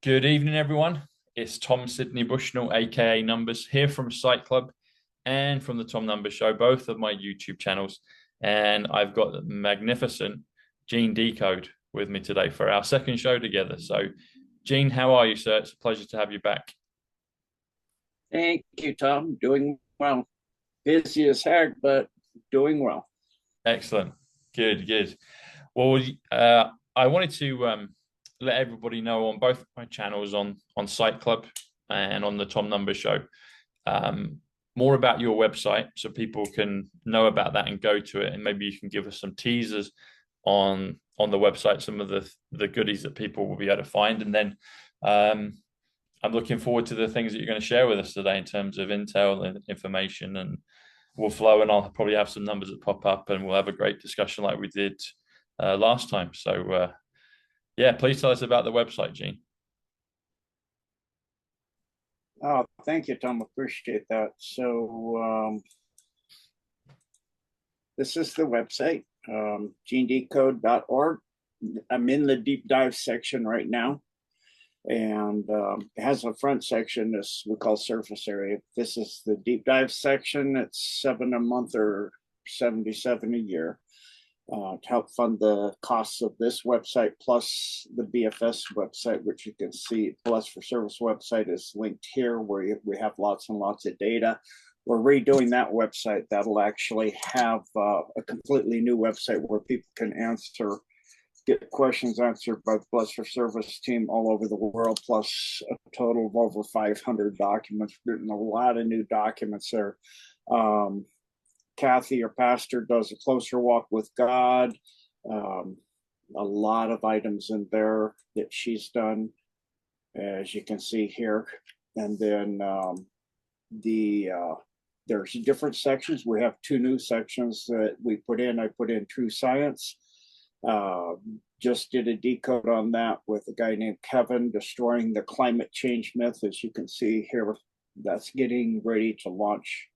Good evening, everyone. It's Tom Sydney Bushnell, aka Numbers, here from Psych.Club and from the Tom Numbers Show, both of my YouTube channels. And I've got the magnificent Gene Decode with me today for our second show together. So, Gene, how are you, sir? It's a pleasure to have you back. Thank you, Tom. Doing well. Busy as heck, but doing well. Excellent. Good, good. Well, I wanted to let everybody know on both my channels on Psych.Club and on the Tom Numbers Show more about your website so people can know about that and go to it, and maybe you can give us some teasers on the website, some of the goodies that people will be able to find. And then I'm looking forward to the things that you're going to share with us today in terms of intel and information, and we'll flow, and I'll probably have some numbers that pop up, and we'll have a great discussion like we did last time. So yeah, please tell us about the website, Gene. Oh, thank you, Tom. Appreciate that. So this is the website, genedecode.org. I'm in the deep dive section right now, and it has a front section this we call surface area. This is the deep dive section. It's $7 a month or $77 a year. To help fund the costs of this website, plus the BFS website, which you can see, plus for service website is linked here, where we have lots and lots of data. We're redoing that website. That'll actually have a completely new website where people can get questions answered by the Bless for Service team all over the world, plus a total of over 500 documents, written a lot of new documents there. Kathy, your pastor, does a closer walk with God. A lot of items in there that she's done, as you can see here. And then there's different sections. We have two new sections that we put in. I put in True Science. Just did a decode on that with a guy named Kevin, destroying the climate change myth. As you can see here, that's getting ready to launch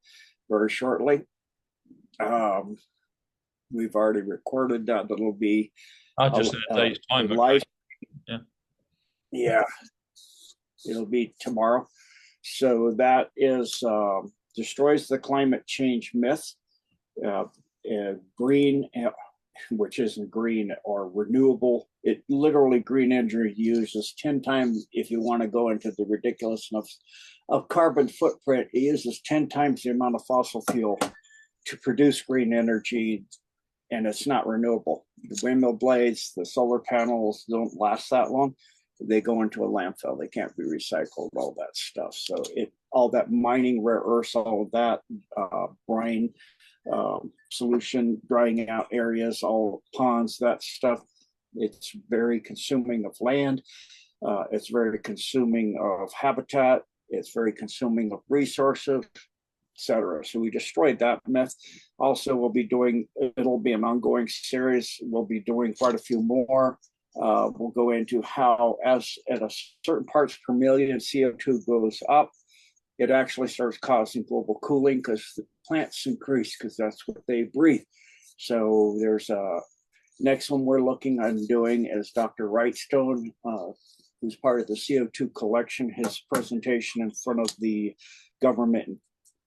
very shortly. We've already recorded that. It'll be just in a day's time. Live. Okay. Yeah, it'll be tomorrow. So that is destroys the climate change myth. Green, which isn't green or renewable. It literally, green energy uses 10 times, if you want to go into the ridiculousness of carbon footprint, it uses 10 times the amount of fossil fuel to produce green energy, and it's not renewable. The windmill blades, the solar panels don't last that long. They go into a landfill. They can't be recycled, all that stuff. So all that mining rare earths, all of that, brine solution, drying out areas, all ponds, that stuff, it's very consuming of land. It's very consuming of habitat. It's very consuming of resources, etc. So we destroyed that myth. Also, it'll be an ongoing series. We'll be doing quite a few more. We'll go into how, as at a certain parts per million CO2 goes up, it actually starts causing global cooling because the plants increase, because that's what they breathe. So there's next one we're looking on doing is Dr. Wrightstone, who's part of the CO2 collection, his presentation in front of the government in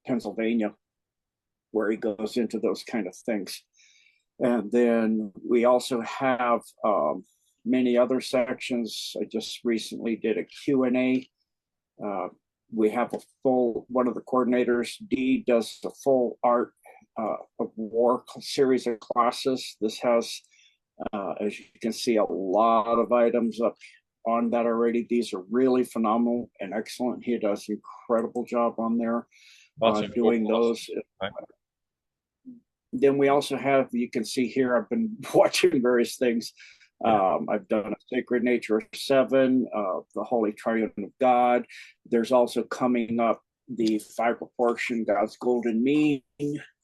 Pennsylvania, where he goes into those kind of things. And then we also have many other sections. I just recently did a Q&A. We have one of the coordinators, Dee, does the full art of war series of classes. This has, as you can see, a lot of items up on that already. These are really phenomenal and excellent. He does an incredible job on there. Doing those. Right. Then we also have, you can see here, I've been watching various things. I've done a Sacred Nature 7, the Holy Triune of God. There's also coming up the 5 proportion God's Golden Mean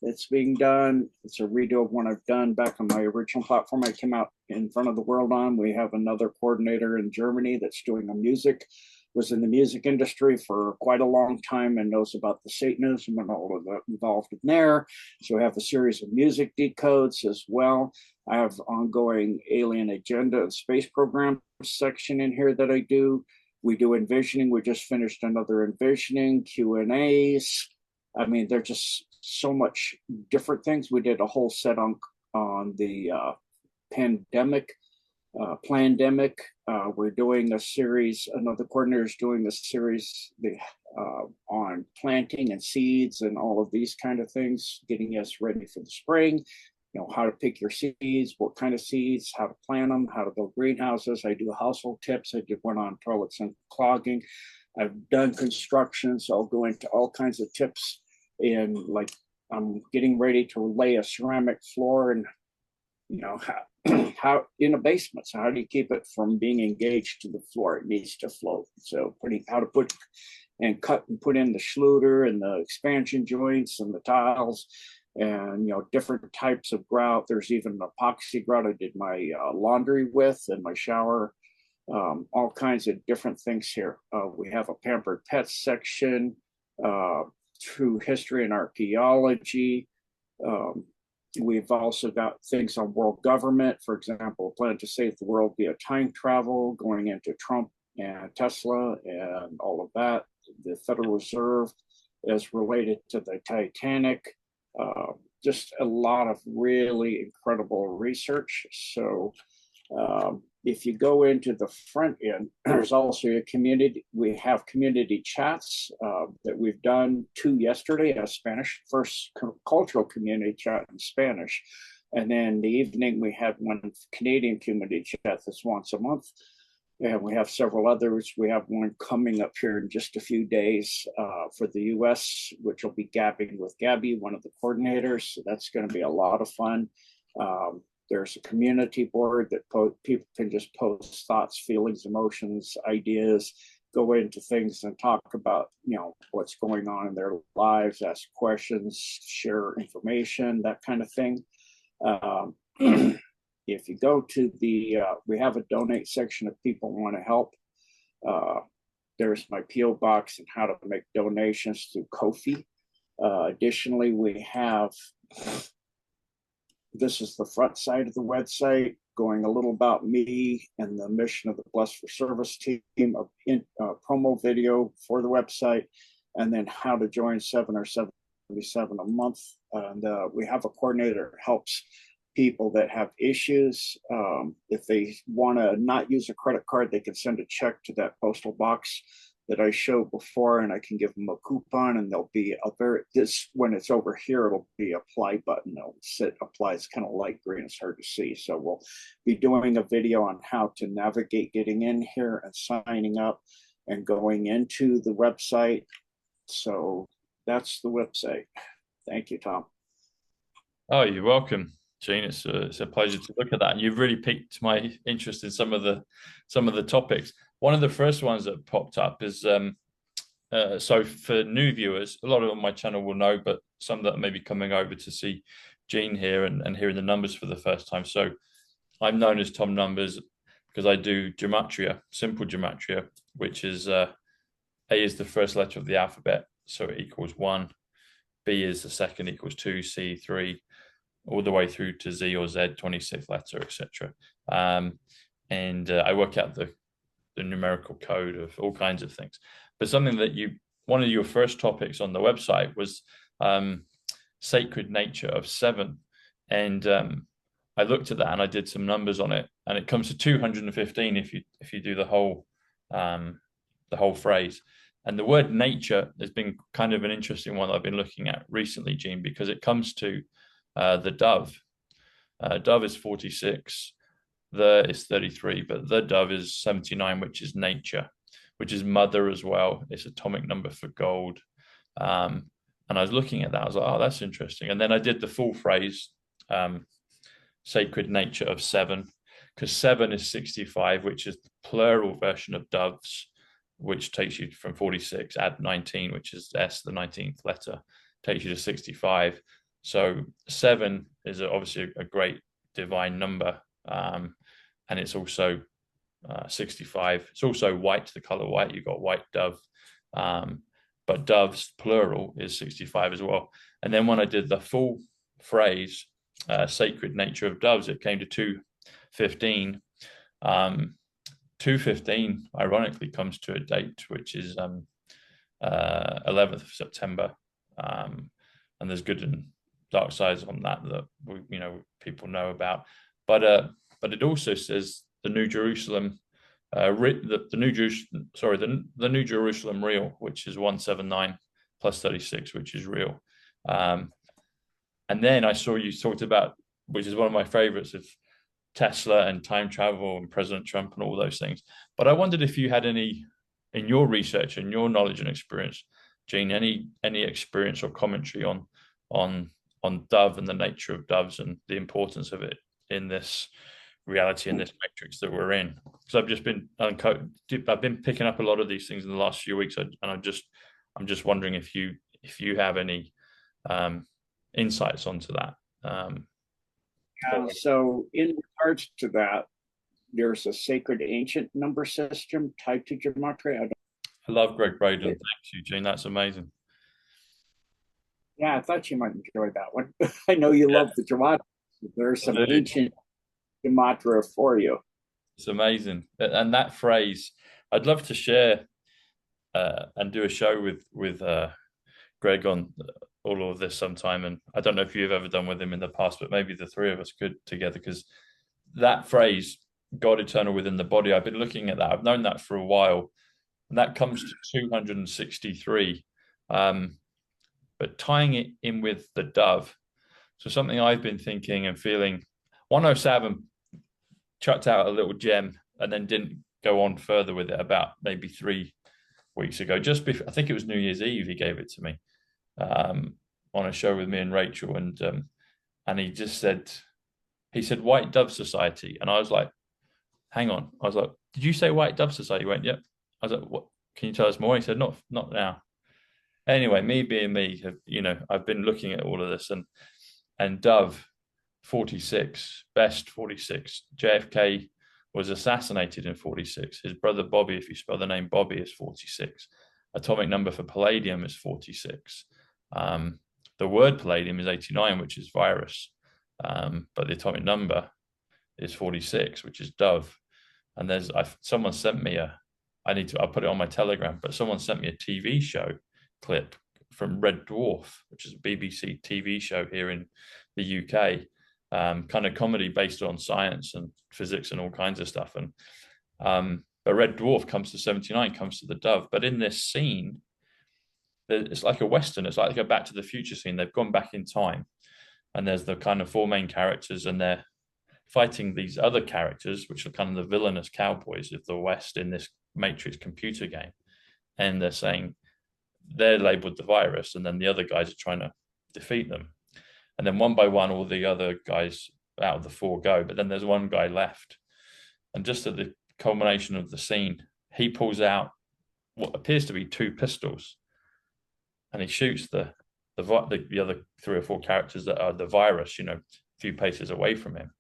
that's being done. It's a redo of one I've done back on my original platform I came out in front of the world on. We have another coordinator in Germany that's doing was in the music industry for quite a long time and knows about the Satanism and all of that involved in there. So we have a series of music decodes as well. I have ongoing alien agenda and space program section in here that I do. We do envisioning. We just finished another envisioning, Q&As. I mean, there's just so much different things. We did a whole set on the pandemic, plandemic. We're doing a series, another coordinator is doing a series on planting and seeds and all of these kind of things, getting us ready for the spring. You know, how to pick your seeds, what kind of seeds, how to plant them, how to build greenhouses. I do household tips. I did one on toilets and clogging. I've done construction, so I'll go into all kinds of tips. And like, I'm getting ready to lay a ceramic floor, and you know, how in a basement. So how do you keep it from being engaged to the floor? It needs to float. So how to put and cut and put in the schluter and the expansion joints and the tiles, and you know, different types of grout. There's even an epoxy grout I did my laundry with and my shower. All kinds of different things here. We have a pampered pets section, true history and archaeology. We've also got things on world government. For example, plan to save the world via time travel, going into Trump and Tesla and all of that. The Federal Reserve is related to the Titanic. Just a lot of really incredible research. So if you go into the front end, there's also a community. We have community chats that we've done 2 yesterday, a Spanish, first cultural community chat in Spanish. And then in the evening, we had one Canadian community chat that's once a month. And we have several others. We have one coming up here in just a few days for the US, which will be gabbing with Gabby, one of the coordinators. So that's going to be a lot of fun. There's a community board that people can just post thoughts, feelings, emotions, ideas, go into things and talk about, you know, what's going on in their lives, ask questions, share information, that kind of thing. If you go to the, we have a donate section if people want to help. There's my P.O. box and how to make donations through Ko-fi. Additionally, we have, this is the front side of the website, going a little about me and the mission of the Blessed for Service team, a promo video for the website, and then how to join 7 or 77 a month. And we have a coordinator that helps people that have issues. If they want to not use a credit card, they can send a check to that postal box that I showed before, and I can give them a coupon, and there'll be when it's over here, it'll be apply button. It'll sit apply. It's kind of light green. It's hard to see. So we'll be doing a video on how to navigate getting in here and signing up and going into the website. So that's the website. Thank you, Tom. Oh, you're welcome, Gene. It's a pleasure to look at that. And you've really piqued my interest in some of the topics. One of the first ones that popped up is so for new viewers, a lot of on my channel will know, but some that may be coming over to see Gene here and hearing the numbers for the first time. So I'm known as Tom Numbers because I do gematria, simple gematria, which is A is the first letter of the alphabet, so it equals 1. B is the second, equals 2. C 3, all the way through to Z or Z, 26th letter, etc. And I work out the numerical code of all kinds of things. But something that one of your first topics on the website was sacred nature of 7. And I looked at that and I did some numbers on it, and it comes to 215 if you do the whole phrase. And the word nature has been kind of an interesting one that I've been looking at recently, Gene, because it comes to the dove. Dove is 46. The is 33, but the dove is 79, which is nature, which is mother as well. It's atomic number for gold. And I was looking at that. I was like, oh, that's interesting. And then I did the full phrase, sacred nature of 7, because 7 is 65, which is the plural version of doves, which takes you from 46, add 19, which is S, the 19th letter, takes you to 65. So 7 is obviously a great divine number. And it's also 65. It's also white, the color white. You've got white dove. But doves, plural, is 65 as well. And then when I did the full phrase, sacred nature of doves, it came to 215. 215 ironically comes to a date which is 11th of September, and there's good and dark sides on that people know about, but it also says the New Jerusalem, the New Jerusalem real, which is 179 plus 36, which is real. And then I saw you talked about, which is one of my favorites, of Tesla and time travel and President Trump and all those things. But I wondered if you had any, in your research and your knowledge and experience, Gene, any experience or commentary on dove and the nature of doves and the importance of it in this reality, in this matrix that we're in. So I've been picking up a lot of these things in the last few weeks, and I'm just wondering if you have any insights onto that. So in regards to that, there's a sacred ancient number system tied to gematria. I love Greg Braden. Thanks, Eugene. That's amazing. Yeah, I thought you might enjoy that one. I know you love the gematria. There's some ancient gematria for you. It's amazing. And that phrase, I'd love to share and do a show with Greg on all of this sometime. And I don't know if you've ever done with him in the past, but maybe the three of us could together, because that phrase, God eternal within the body, I've been looking at that. I've known that for a while, and that comes to 263. But tying it in with the dove, so something I've been thinking and feeling, 107 chucked out a little gem and then didn't go on further with it about maybe 3 weeks ago. Just before, I think it was New Year's Eve, he gave it to me on a show with me and Rachel, and he just said, White Dove Society, and I was like, hang on, I was like, did you say White Dove Society? He went, yep. I was like, what? Can you tell us more? He said, not now. Anyway, me being me, I've been looking at all of this, and Dove 46, best 46. JFK was assassinated in 46. His brother Bobby, if you spell the name Bobby, is 46. Atomic number for palladium is 46. The word palladium is 89, which is virus. But the atomic number is 46, which is dove. And someone sent me I'll put it on my Telegram, but someone sent me a TV show clip from Red Dwarf, which is a BBC TV show here in the UK, kind of comedy based on science and physics and all kinds of stuff. And but Red Dwarf comes to 79, comes to the dove. But in this scene, it's like a Western. It's like a Back to the Future scene. They've gone back in time, and there's the kind of four main characters, and they're fighting these other characters, which are kind of the villainous cowboys of the West in this Matrix computer game. And they're saying they're labeled the virus, and then the other guys are trying to defeat them. And then one by one, all the other guys out of the four go, but then there's one guy left. And just at the culmination of the scene, he pulls out what appears to be two pistols, and he shoots the other three or four characters that are the virus, a few paces away from him.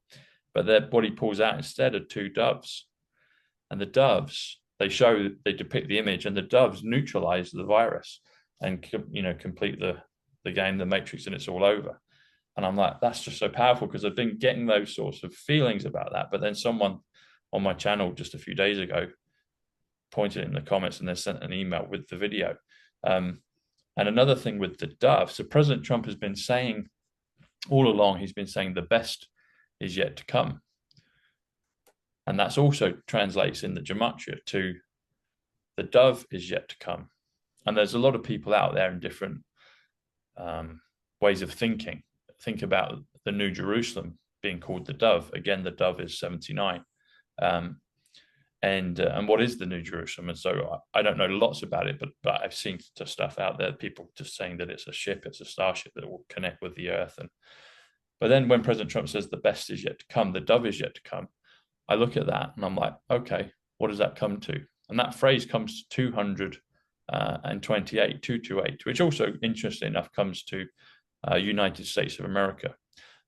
But what he pulls out instead are two doves. And the doves, they depict the image, and the doves neutralize the virus and, complete the game, the Matrix, and it's all over. And I'm like, that's just so powerful, because I've been getting those sorts of feelings about that. But then someone on my channel just a few days ago pointed in the comments and then sent an email with the video. And another thing with the dove, so President Trump has been saying all along, he's been saying the best is yet to come. And that's also translates in the gematria to the dove is yet to come. And there's a lot of people out there in different ways of thinking. Think about the New Jerusalem being called the dove. Again, the dove is 79. And what is the New Jerusalem? And so I don't know lots about it, but I've seen stuff out there, people just saying that it's a ship, it's a starship that will connect with the earth. But then when President Trump says the best is yet to come, the dove is yet to come, I look at that and I'm like, okay, what does that come to? And that phrase comes to 228, 228, which also, interesting enough, comes to United States of America.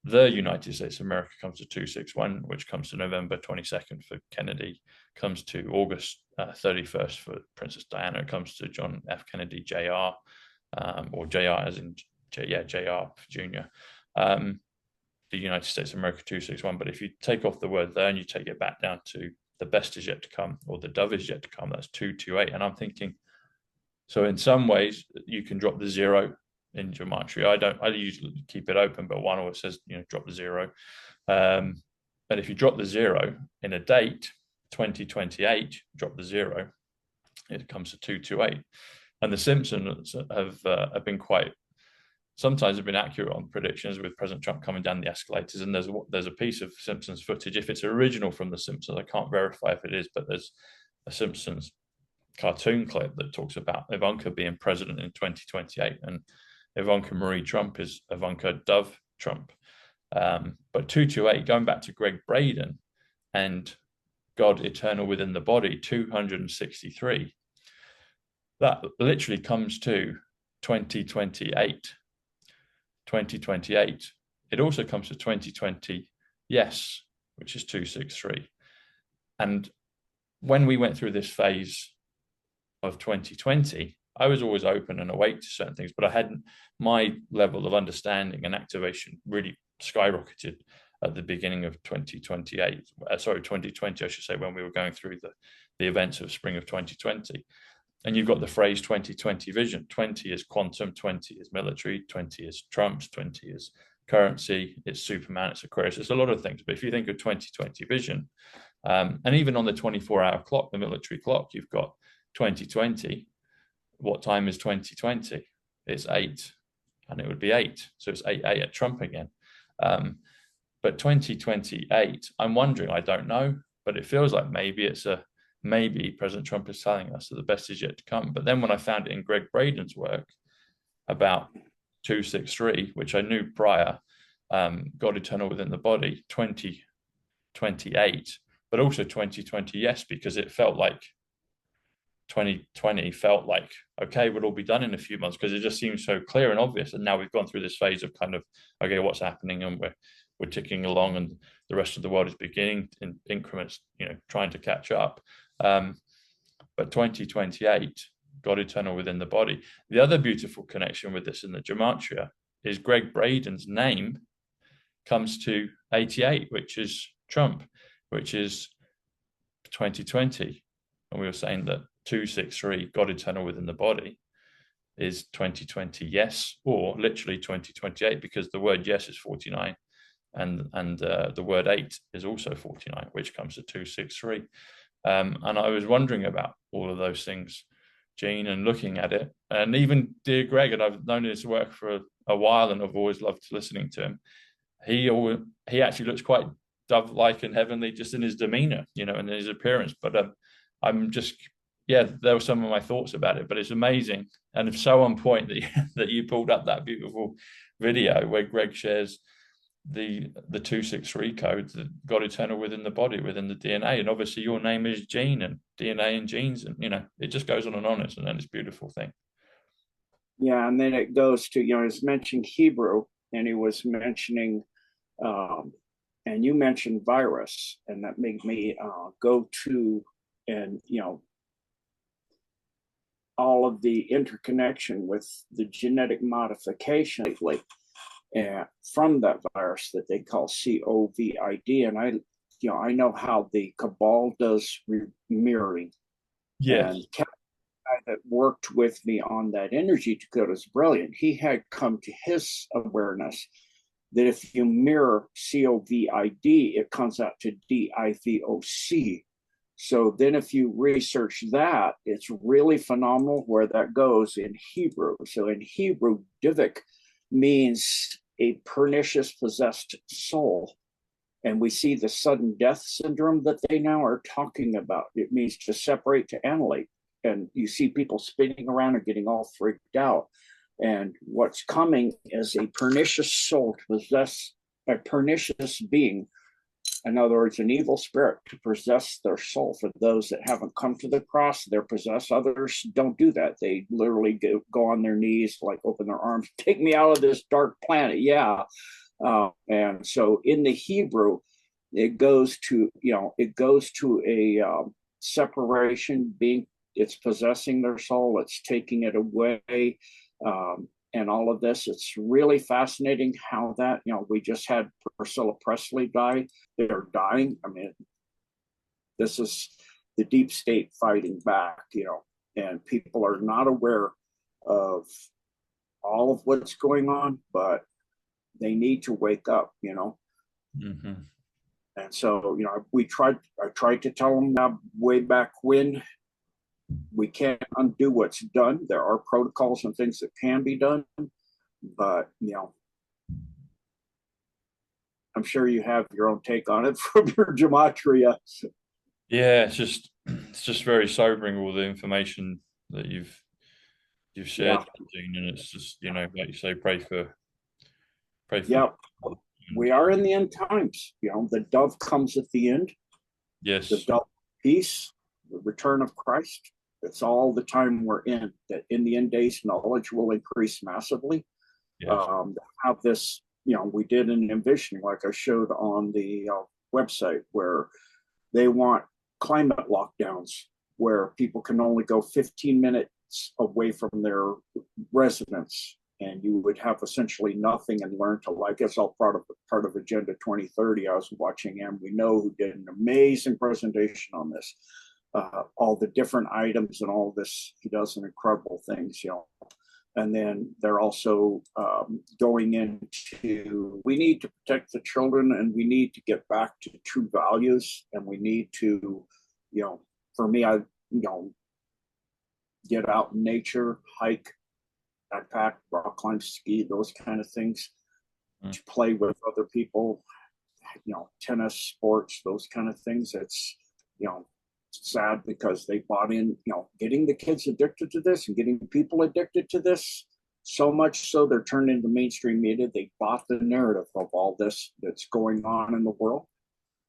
The United States of America comes to 261, which comes to November 22nd for Kennedy, comes to August 31st for Princess Diana, it comes to John F. Kennedy, Jr., or Jr. as in, Jr. Jr. The United States of America 261. But if you take off the word there and you take it back down to the best is yet to come, or the dove is yet to come. That's 228. And I'm thinking, so in some ways you can drop the 0 in gematria. I usually keep it open, but one always says, drop the 0. But if you drop the 0 in a date, 2028, drop the 0, it comes to 228. And the Simpsons have been sometimes have been accurate on predictions, with President Trump coming down the escalators. And there's a piece of Simpsons footage, if it's original from the Simpsons, I can't verify if it is, but there's a Simpsons cartoon clip that talks about Ivanka being president in 2028, and Ivanka Marie Trump is Ivanka Dove Trump. But 228, going back to Greg Braden and God eternal within the body, 263, that literally comes to 2028. 2028. It also comes to 2020, yes, which is 263. And when we went through this phase of 2020, I was always open and awake to certain things, but I hadn't, my level of understanding and activation really skyrocketed at the beginning of 2020, I should say, when we were going through the events of spring of 2020. And you've got the phrase 2020 vision. 20 is quantum, 20 is military, 20 is Trump's, 20 is currency, it's Superman, it's Aquarius, it's a lot of things. But if you think of 2020 vision, and even on the 24-hour clock, the military clock, you've got 2020. What time is 2020? It's 8, and it would be 8. So it's 8 at Trump again. But 2028, I'm wondering, I don't know, but it feels like maybe President Trump is telling us that the best is yet to come. But then when I found it in Greg Braden's work about 263, which I knew prior, God eternal within the body, 2028, but also 2020, yes, because it felt like 2020 felt like, okay, we'll all be done in a few months, because it just seems so clear and obvious. And now we've gone through this phase of kind of, okay, what's happening? And we're ticking along, and the rest of the world is beginning in increments, trying to catch up. But 2028, God eternal within the body. The other beautiful connection with this in the gematria is Greg Braden's name comes to 88, which is Trump, which is 2020. And we were saying that 263, God eternal within the body, is 2020 yes, or literally 2028, because the word yes is 49, and the word 8 is also 49, which comes to 263. And I was wondering about all of those things, Gene, and looking at it. And even dear Greg, and I've known his work for a while, and I've always loved listening to him. He actually looks quite dove-like and heavenly just in his demeanor, and in his appearance. But I'm just, there were some of my thoughts about it, but it's amazing. And it's so on point that you pulled up that beautiful video where Greg shares the 263 code, the God eternal within the body, within the DNA. And obviously your name is Gene, and DNA and genes, and it just goes on and on, and then it's a beautiful thing. Yeah, and then it goes to, he was mentioning Hebrew, and he was mentioning and you mentioned virus, and that made me go to, and all of the interconnection with the genetic modification lately, from that virus that they call COVID. And I know how the cabal does mirroring. Yes. And Kevin, that worked with me on that energy Decode, is brilliant. He had come to his awareness that if you mirror COVID, it comes out to DIVOC. So then if you research that, it's really phenomenal where that goes in Hebrew. So in Hebrew, divik means a pernicious possessed soul. And we see the sudden death syndrome that they now are talking about. It means to separate, to annihilate. And you see people spinning around and getting all freaked out. And what's coming is a pernicious soul to possess a pernicious being. In other words, an evil spirit to possess their soul. For those that haven't come to the cross, they're possessed. Others don't do that. They literally go on their knees, like open their arms, take me out of this dark planet. Yeah. And so in the Hebrew, it goes to a separation, being, it's possessing their soul, it's taking it away. And all of this, it's really fascinating how that, we just had Priscilla Presley die. They're dying. I mean, This is the deep state fighting back, and people are not aware of all of what's going on, but they need to wake up, Mm-hmm. And so, I tried to tell them way back when, we can't undo what's done. There are protocols and things that can be done, but, I'm sure you have your own take on it from your gematria. Yeah, it's just very sobering, all the information that you've shared, Yeah. Gene, and it's just, like you say, pray for Yeah. people. We are in the end times. The dove comes at the end, the Yes. dove peace, the return of Christ. It's all the time we're in. That in the end days, knowledge will increase massively. Yes. Have this, we did an envisioning, like I showed on the website, where they want climate lockdowns, where people can only go 15 minutes away from their residence, and you would have essentially nothing and learn to like. It's all part of Agenda 2030. I was watching We Know, who did an amazing presentation on this, all the different items and all this. He does an incredible things, And then they're also going into, we need to protect the children, and we need to get back to true values, and we need to, for me, get out in nature, hike, backpack, rock climb, ski, those kind of things, to play with other people, tennis, sports, those kind of things. It's, sad because they bought in, getting the kids addicted to this and getting people addicted to this, so much so they're turned into mainstream media. They bought the narrative of all this that's going on in the world.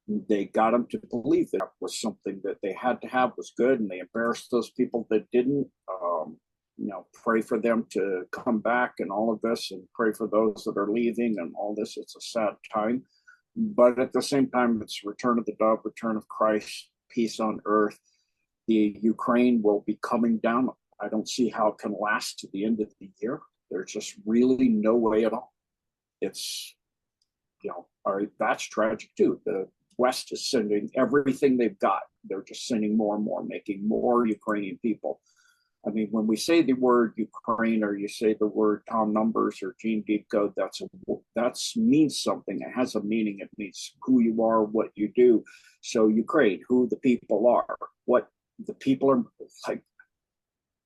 They got them to believe that was something that they had to have, was good, and they embarrassed those people that didn't. Pray for them to come back and all of this, and pray for those that are leaving and all this. It's a sad time, but at the same time, it's return of the dove, return of Christ, peace on earth. The Ukraine will be coming down. I don't see how it can last to the end of the year. There's just really no way at all. It's, all right, that's tragic too. The West is sending everything they've got. They're just sending more and more, making more Ukrainian people. I mean, when we say the word Ukraine, or you say the word Tom Numbers or Gene Decode, that's means something. It has a meaning. It means who you are, what you do. So Ukraine, who the people are, what the people are like.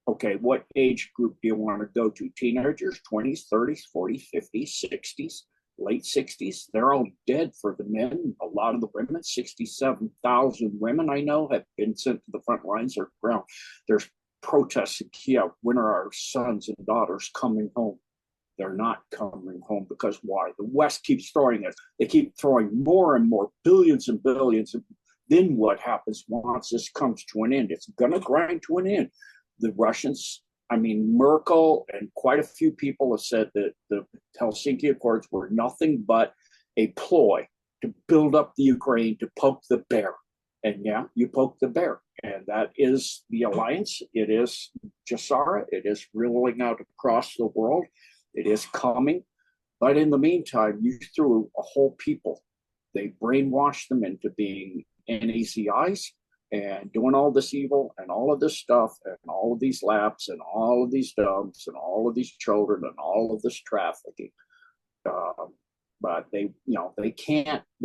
Okay, what age group do you want to go to? Teenagers, 20s, 30s, 40s, 50s, 60s, late 60s. They're all dead for the men. A lot of the women, 67,000 women I know, have been sent to the front lines or ground. There's protests in Kiev. When are our sons and daughters coming home? They're not coming home because why? The West keeps throwing it. They keep throwing more and more, billions and billions. Then what happens once this comes to an end? It's going to grind to an end. The Russians, Merkel and quite a few people have said that the Helsinki Accords were nothing but a ploy to build up the Ukraine, to poke the bear. And yeah, you poke the bear. And that is the alliance. It is Jasara. It is rolling out across the world. It is coming. But in the meantime, you threw a whole people. They brainwashed them into being NAZIs and doing all this evil and all of this stuff and all of these labs and all of these doves and all of these children and all of this trafficking. But they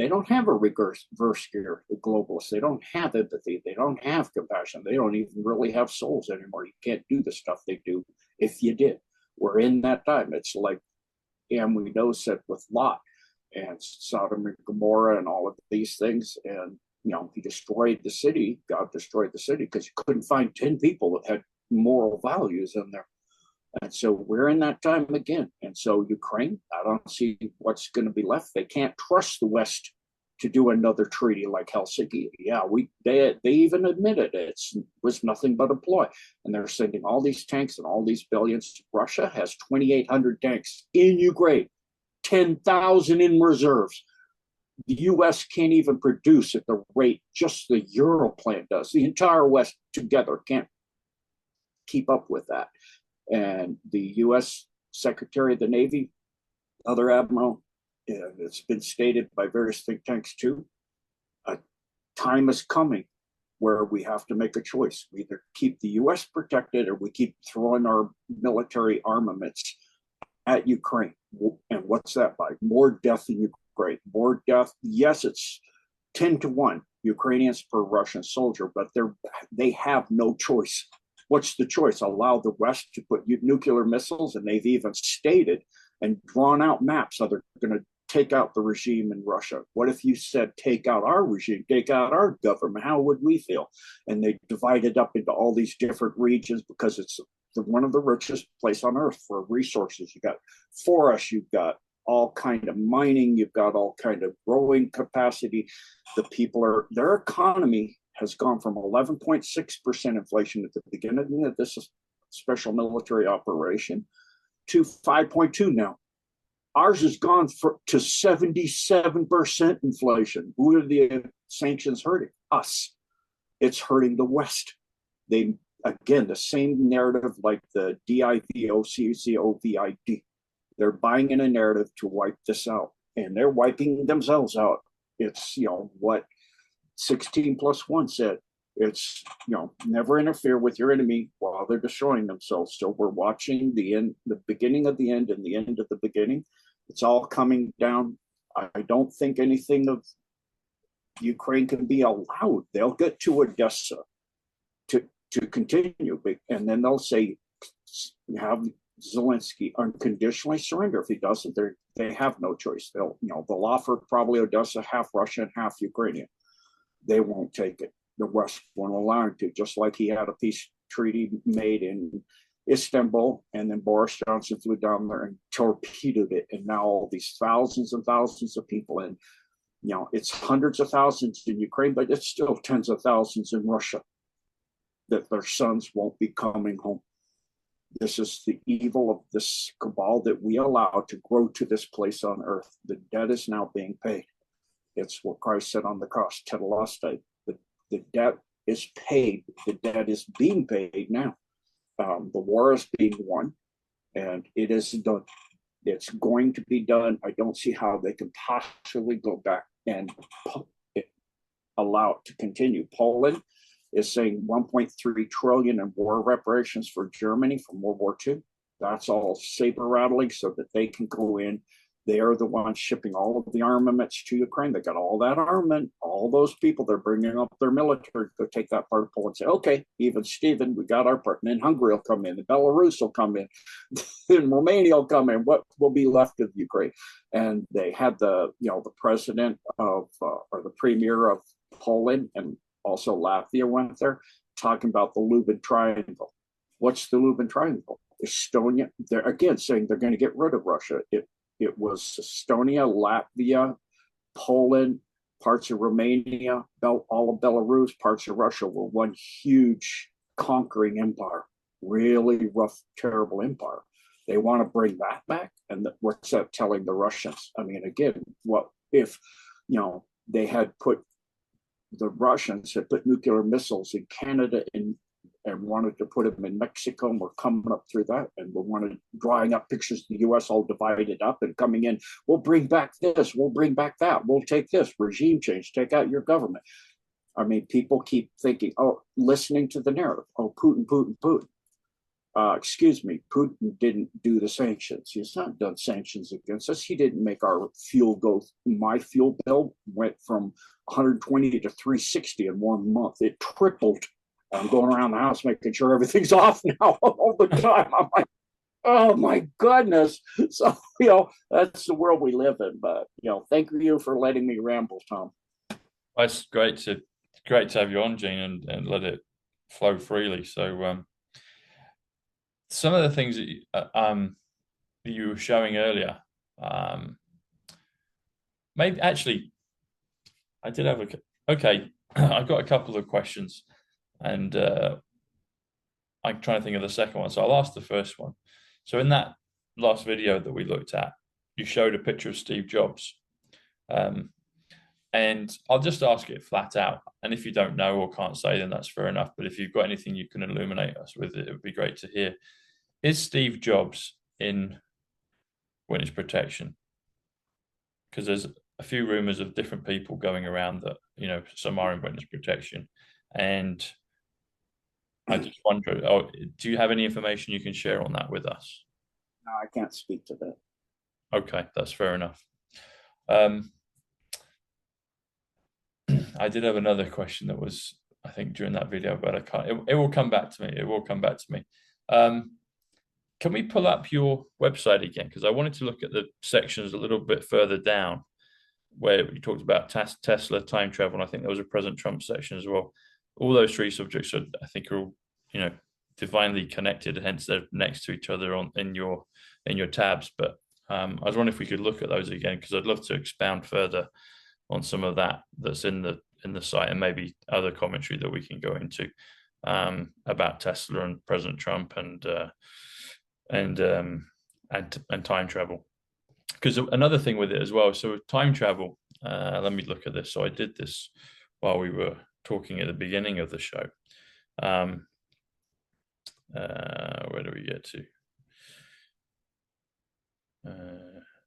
don't have a reverse gear, the globalists. They don't have empathy. They don't have compassion. They don't even really have souls anymore. You can't do the stuff they do if you did. We're in that time. It's like we know said with Lot and Sodom and Gomorrah and all of these things. And, he destroyed the city. God destroyed the city because he couldn't find 10 people that had moral values in there. And so we're in that time again. And so Ukraine, I don't see what's going to be left. They can't trust the West to do another treaty like Helsinki. Yeah, they even admitted it was nothing but a ploy. And they're sending all these tanks and all these billions. Russia has 2,800 tanks in Ukraine, 10,000 in reserves. The U.S. can't even produce at the rate just the Euro plant does. The entire West together can't keep up with that. And the U.S. Secretary of the Navy, other admiral, and it's been stated by various think tanks too, a time is coming where we have to make a choice. We either keep the US protected or we keep throwing our military armaments at Ukraine. And what's that by? More death in Ukraine, more death. Yes, it's 10-1 Ukrainians per Russian soldier, but they have no choice. What's the choice? Allow the West to put nuclear missiles, and they've even stated and drawn out maps how they're going to take out the regime in Russia. What if you said, take out our regime, take out our government? How would we feel? And they divided up into all these different regions because it's one of the richest place on earth for resources. You got forests, you've got all kind of mining, you've got all kind of growing capacity. The people their economy has gone from 11.6% inflation at the beginning of this special military operation to 5.2 now. Ours has gone to 77% inflation. Who are the sanctions hurting? Us. It's hurting the West. They, again, the same narrative like the DIVOCCOVID. They're buying in a narrative to wipe this out, and they're wiping themselves out. It's, what 16+1 said. It's, never interfere with your enemy while they're destroying themselves. So we're watching the beginning of the end and the end of the beginning. It's all coming down. I don't think anything of Ukraine can be allowed. They'll get to Odessa to continue, and then they'll say, have Zelensky unconditionally surrender. If he doesn't, they have no choice. They'll offer probably Odessa half Russian, half Ukrainian. They won't take it. The West won't allow him to, just like he had a peace treaty made in Istanbul, and then Boris Johnson flew down there and torpedoed it, and now all these thousands and thousands of people, and it's hundreds of thousands in Ukraine, but it's still tens of thousands in Russia that their sons won't be coming home. This is the evil of this cabal that we allow to grow to this place on earth. The debt is now being paid. It's what Christ said on the cross, tetelestai. The debt is paid. The debt is being paid now. The war is being won, and it is done. It's going to be done. I don't see how they can possibly go back and allow it to continue. Poland is saying 1.3 trillion in war reparations for Germany from World War II. That's all saber rattling so that they can go in. They are the ones shipping all of the armaments to Ukraine. They got all that armament, all those people. They're bringing up their military to go take that part of Poland and say, okay, even Stephen, we got our part. And then Hungary will come in, and Belarus will come in, and Romania will come in. What will be left of Ukraine? And they had the president of, or the premier of Poland, and also Latvia went there, talking about the Lubin Triangle. What's the Lubin Triangle? Estonia, they're again saying they're going to get rid of Russia. It was Estonia, Latvia, Poland, parts of Romania, all of Belarus, parts of Russia were one huge conquering empire, really rough, terrible empire. They want to bring that back. And what's that telling the Russians? I mean, again, what if, they had the Russians had put nuclear missiles in Canada and wanted to put them in Mexico, and we're coming up through that, and we wanted drawing up pictures of the U.S. all divided up and coming in. We'll bring back this. We'll bring back that. We'll take this regime change. Take out your government. I mean, people keep thinking, listening to the narrative. Oh, Putin, Putin, Putin. Excuse me, Putin didn't do the sanctions. He's not done sanctions against us. He didn't make our fuel go. My fuel bill went from 120 to 360 in 1 month. It tripled. I'm going around the house making sure everything's off now all the time. I'm like, oh my goodness. So, that's the world we live in. But, thank you for letting me ramble, Tom. It's great to have you on, Gene, and let it flow freely. So some of the things that you were showing earlier, maybe actually I did have okay. I've got a couple of questions. And I'm trying to think of the second one. So I'll ask the first one. So in that last video that we looked at, you showed a picture of Steve Jobs. And I'll just ask it flat out. And if you don't know or can't say, then that's fair enough. But if you've got anything you can illuminate us with, it would be great to hear. Is Steve Jobs in witness protection? Because there's a few rumors of different people going around that, some are in witness protection. And I just wonder, oh, do you have any information you can share on that with us? No, I can't speak to that. Okay, that's fair enough. I did have another question that was, I think, during that video, but I can't. It will come back to me. It will come back to me. Can we pull up your website again? Because I wanted to look at the sections a little bit further down where you talked about Tesla, time travel, and I think there was a President Trump section as well. All those three subjects are, I think, are all, divinely connected, hence they're next to each other in your tabs. But I was wondering if we could look at those again, because I'd love to expound further on some of that's in the site, and maybe other commentary that we can go into about Tesla and President Trump and time travel. Because another thing with it as well, so time travel, let me look at this. So I did this while we were talking at the beginning of the show. Where do we get to?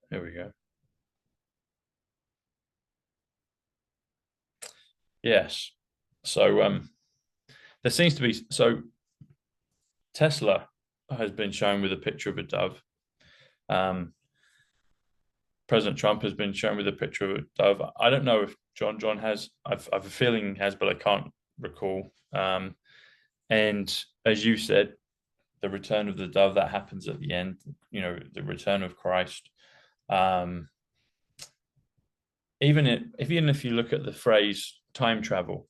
Here we go. Yes. So there seems to be, so Tesla has been shown with a picture of a dove. President Trump has been shown with a picture of a dove. I don't know if John has. I've a feeling he has, but I can't recall. And as you said, the return of the dove, that happens at the end. The return of Christ. Even if you look at the phrase time travel,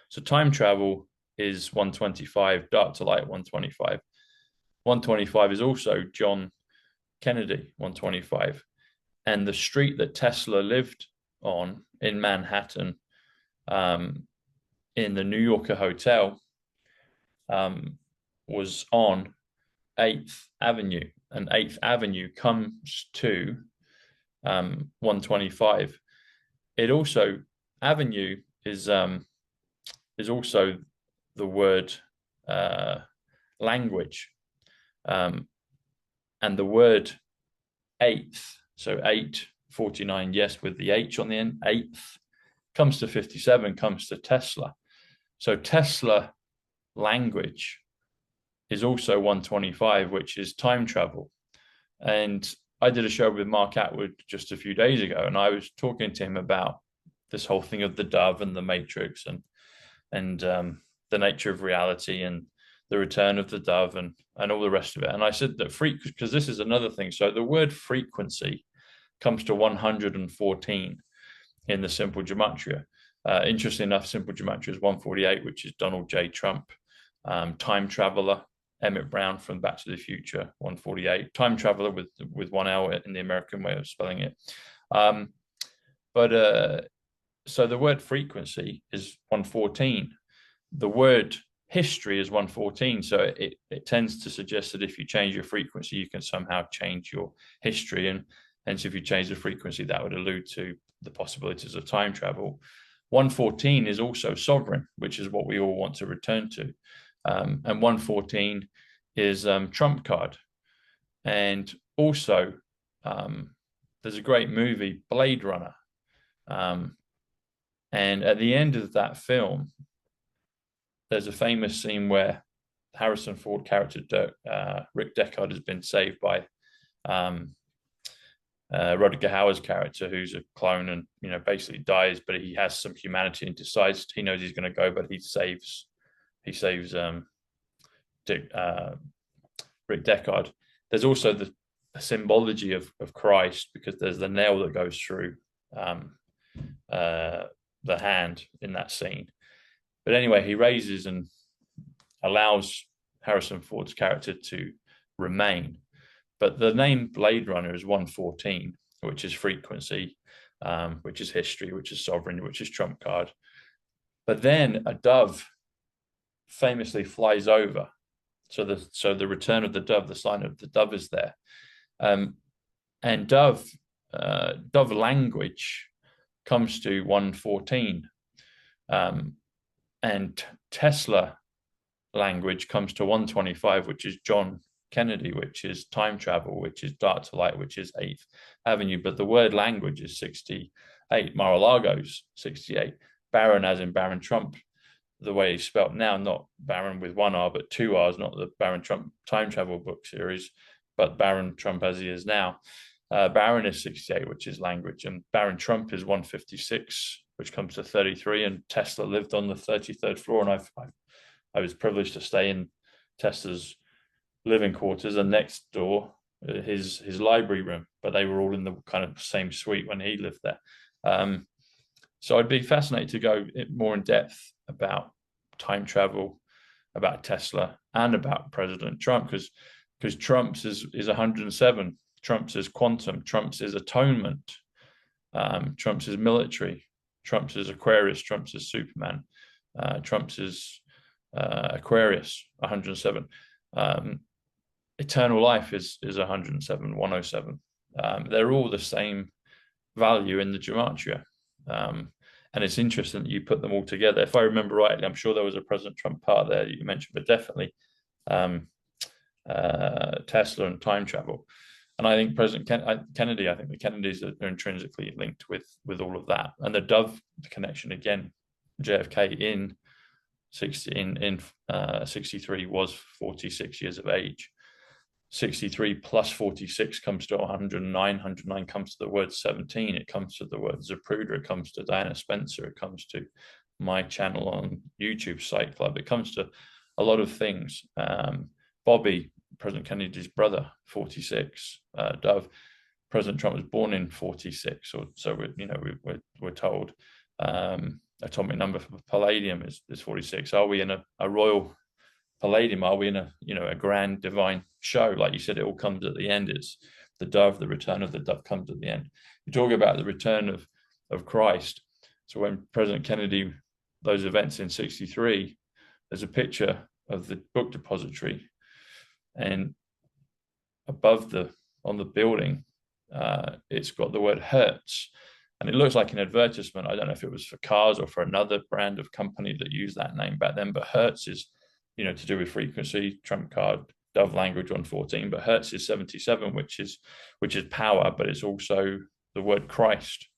so time travel is 125, dark to light 125. 125 is also John Kennedy 125. And the street that Tesla lived on in Manhattan, in the New Yorker Hotel, was on 8th Avenue. And 8th Avenue comes to 125. It also, avenue is also the word language. And the word 8th, so 849, yes, with the H on the end, 8th, comes to 57, comes to Tesla. So Tesla language is also 125, which is time travel. And I did a show with Mark Atwood just a few days ago, and I was talking to him about this whole thing of the dove and the matrix and the nature of reality and the return of the dove and all the rest of it. And I said that because this is another thing. So the word frequency comes to 114 in the simple gematria. Interesting enough, simple gematria is 148, which is Donald J. Trump. Time traveler, Emmett Brown from Back to the Future, 148. Time traveler with 1 L in the American way of spelling it. So the word frequency is 114. The word history is 114. So it tends to suggest that if you change your frequency, you can somehow change your history. And hence, if you change the frequency, that would allude to the possibilities of time travel. 114 is also sovereign, which is what we all want to return to. And 114 is trump card. And also, there's a great movie, Blade Runner. And at the end of that film, there's a famous scene where Harrison Ford character Rick Decode has been saved by Rutger Hauer's character, who's a clone and basically dies, but he has some humanity and decides he knows he's going to go, but he saves Rick Decode. There's also the symbology of Christ, because there's the nail that goes through the hand in that scene. But anyway, he raises and allows Harrison Ford's character to remain. But the name Blade Runner is 114, which is frequency, which is history, which is sovereign, which is trump card. But then a dove famously flies over. So the return of the dove, the sign of the dove is there. And dove language comes to 114. And Tesla language comes to 125, which is John Kennedy, which is time travel, which is dark to light, which is 8th Avenue. But the word language is 68. Mar-a-Lago's 68. Baron, as in Baron Trump, the way he's spelled now, not Baron with one R, but two R's, not the Baron Trump time travel book series, but Baron Trump as he is now. Baron is 68, which is language, and Baron Trump is 156, which comes to 33. And Tesla lived on the 33rd floor, and I was privileged to stay in Tesla's living quarters, and next door his library room, but they were all in the kind of same suite when he lived there. So I'd be fascinated to go more in depth about time travel, about Tesla, and about President Trump, because Trump's is 107. Trump's is quantum. Trump's is atonement. Trump's is military. Trump's is Aquarius. Trump's is Superman. Trump's is Aquarius, 107. Eternal life is 107, 107. They're all the same value in the gematria. And it's interesting that you put them all together. If I remember rightly, I'm sure there was a President Trump part there that you mentioned, but definitely Tesla and time travel. And I think President Kennedy, I think the Kennedys are intrinsically linked with all of that. And the Dove connection, again, JFK in 63 was 46 years of age. 63 plus 46 comes to 109. 109 comes to the word 17. It comes to the word Zapruder. It comes to Diana Spencer. It comes to my channel on YouTube, Psych.Club. It comes to a lot of things. Bobby, President Kennedy's brother, 46. Dove, President Trump was born in 46, or so we're told. Atomic number for palladium is 46. Are we in a royal palladium? Are we in a grand divine show? Like you said, it all comes at the end. It's the dove, the return of the dove comes at the end. You talk about the return of Christ. So when President Kennedy, those events in 63, there's a picture of the book depository, and above on the building, it's got the word Hertz, and it looks like an advertisement. I don't know if it was for cars or for another brand of company that used that name back then, but Hertz is, to do with frequency, trump card, Dove language 114, but Hertz is 77, which is power, but it's also the word Christ.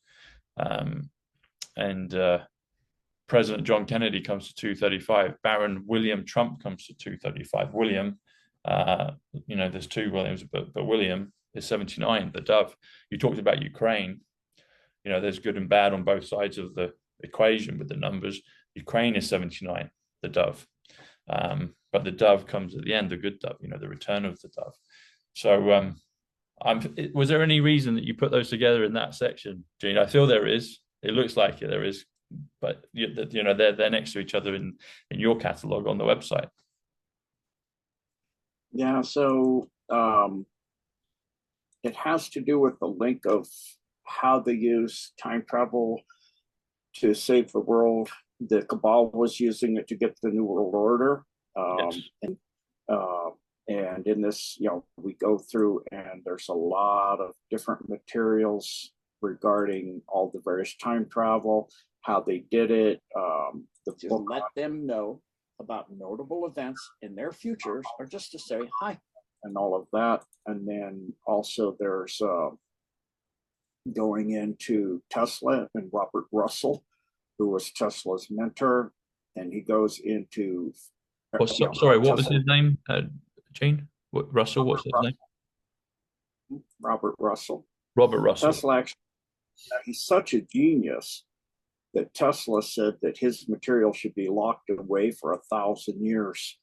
President John Kennedy comes to 235. Baron William Trump comes to 235. William, there's two Williams, but William is 79, the Dove. You talked about Ukraine. There's good and bad on both sides of the equation with the numbers. Ukraine is 79, the Dove. But the Dove comes at the end, the good Dove, the return of the Dove. So was there any reason that you put those together in that section, Gene? I feel there is. It looks like there is, but they're next to each other in your catalog on the website. Yeah, so it has to do with the link of how they use time travel to save the world. The Cabal was using it to get the New World Order. Yes. And in this, we go through, and there's a lot of different materials regarding all the various time travel, how they did it. The book let them know about notable events in their futures, or just to say hi and all of that. And then also there's going into Tesla and Robert Russell, who was Tesla's mentor, and he goes into. Sorry, what was his name, Gene? Russell? What's his name? Robert Russell. Robert Russell. Tesla actually, he's such a genius that Tesla said that his material should be locked away for 1,000 years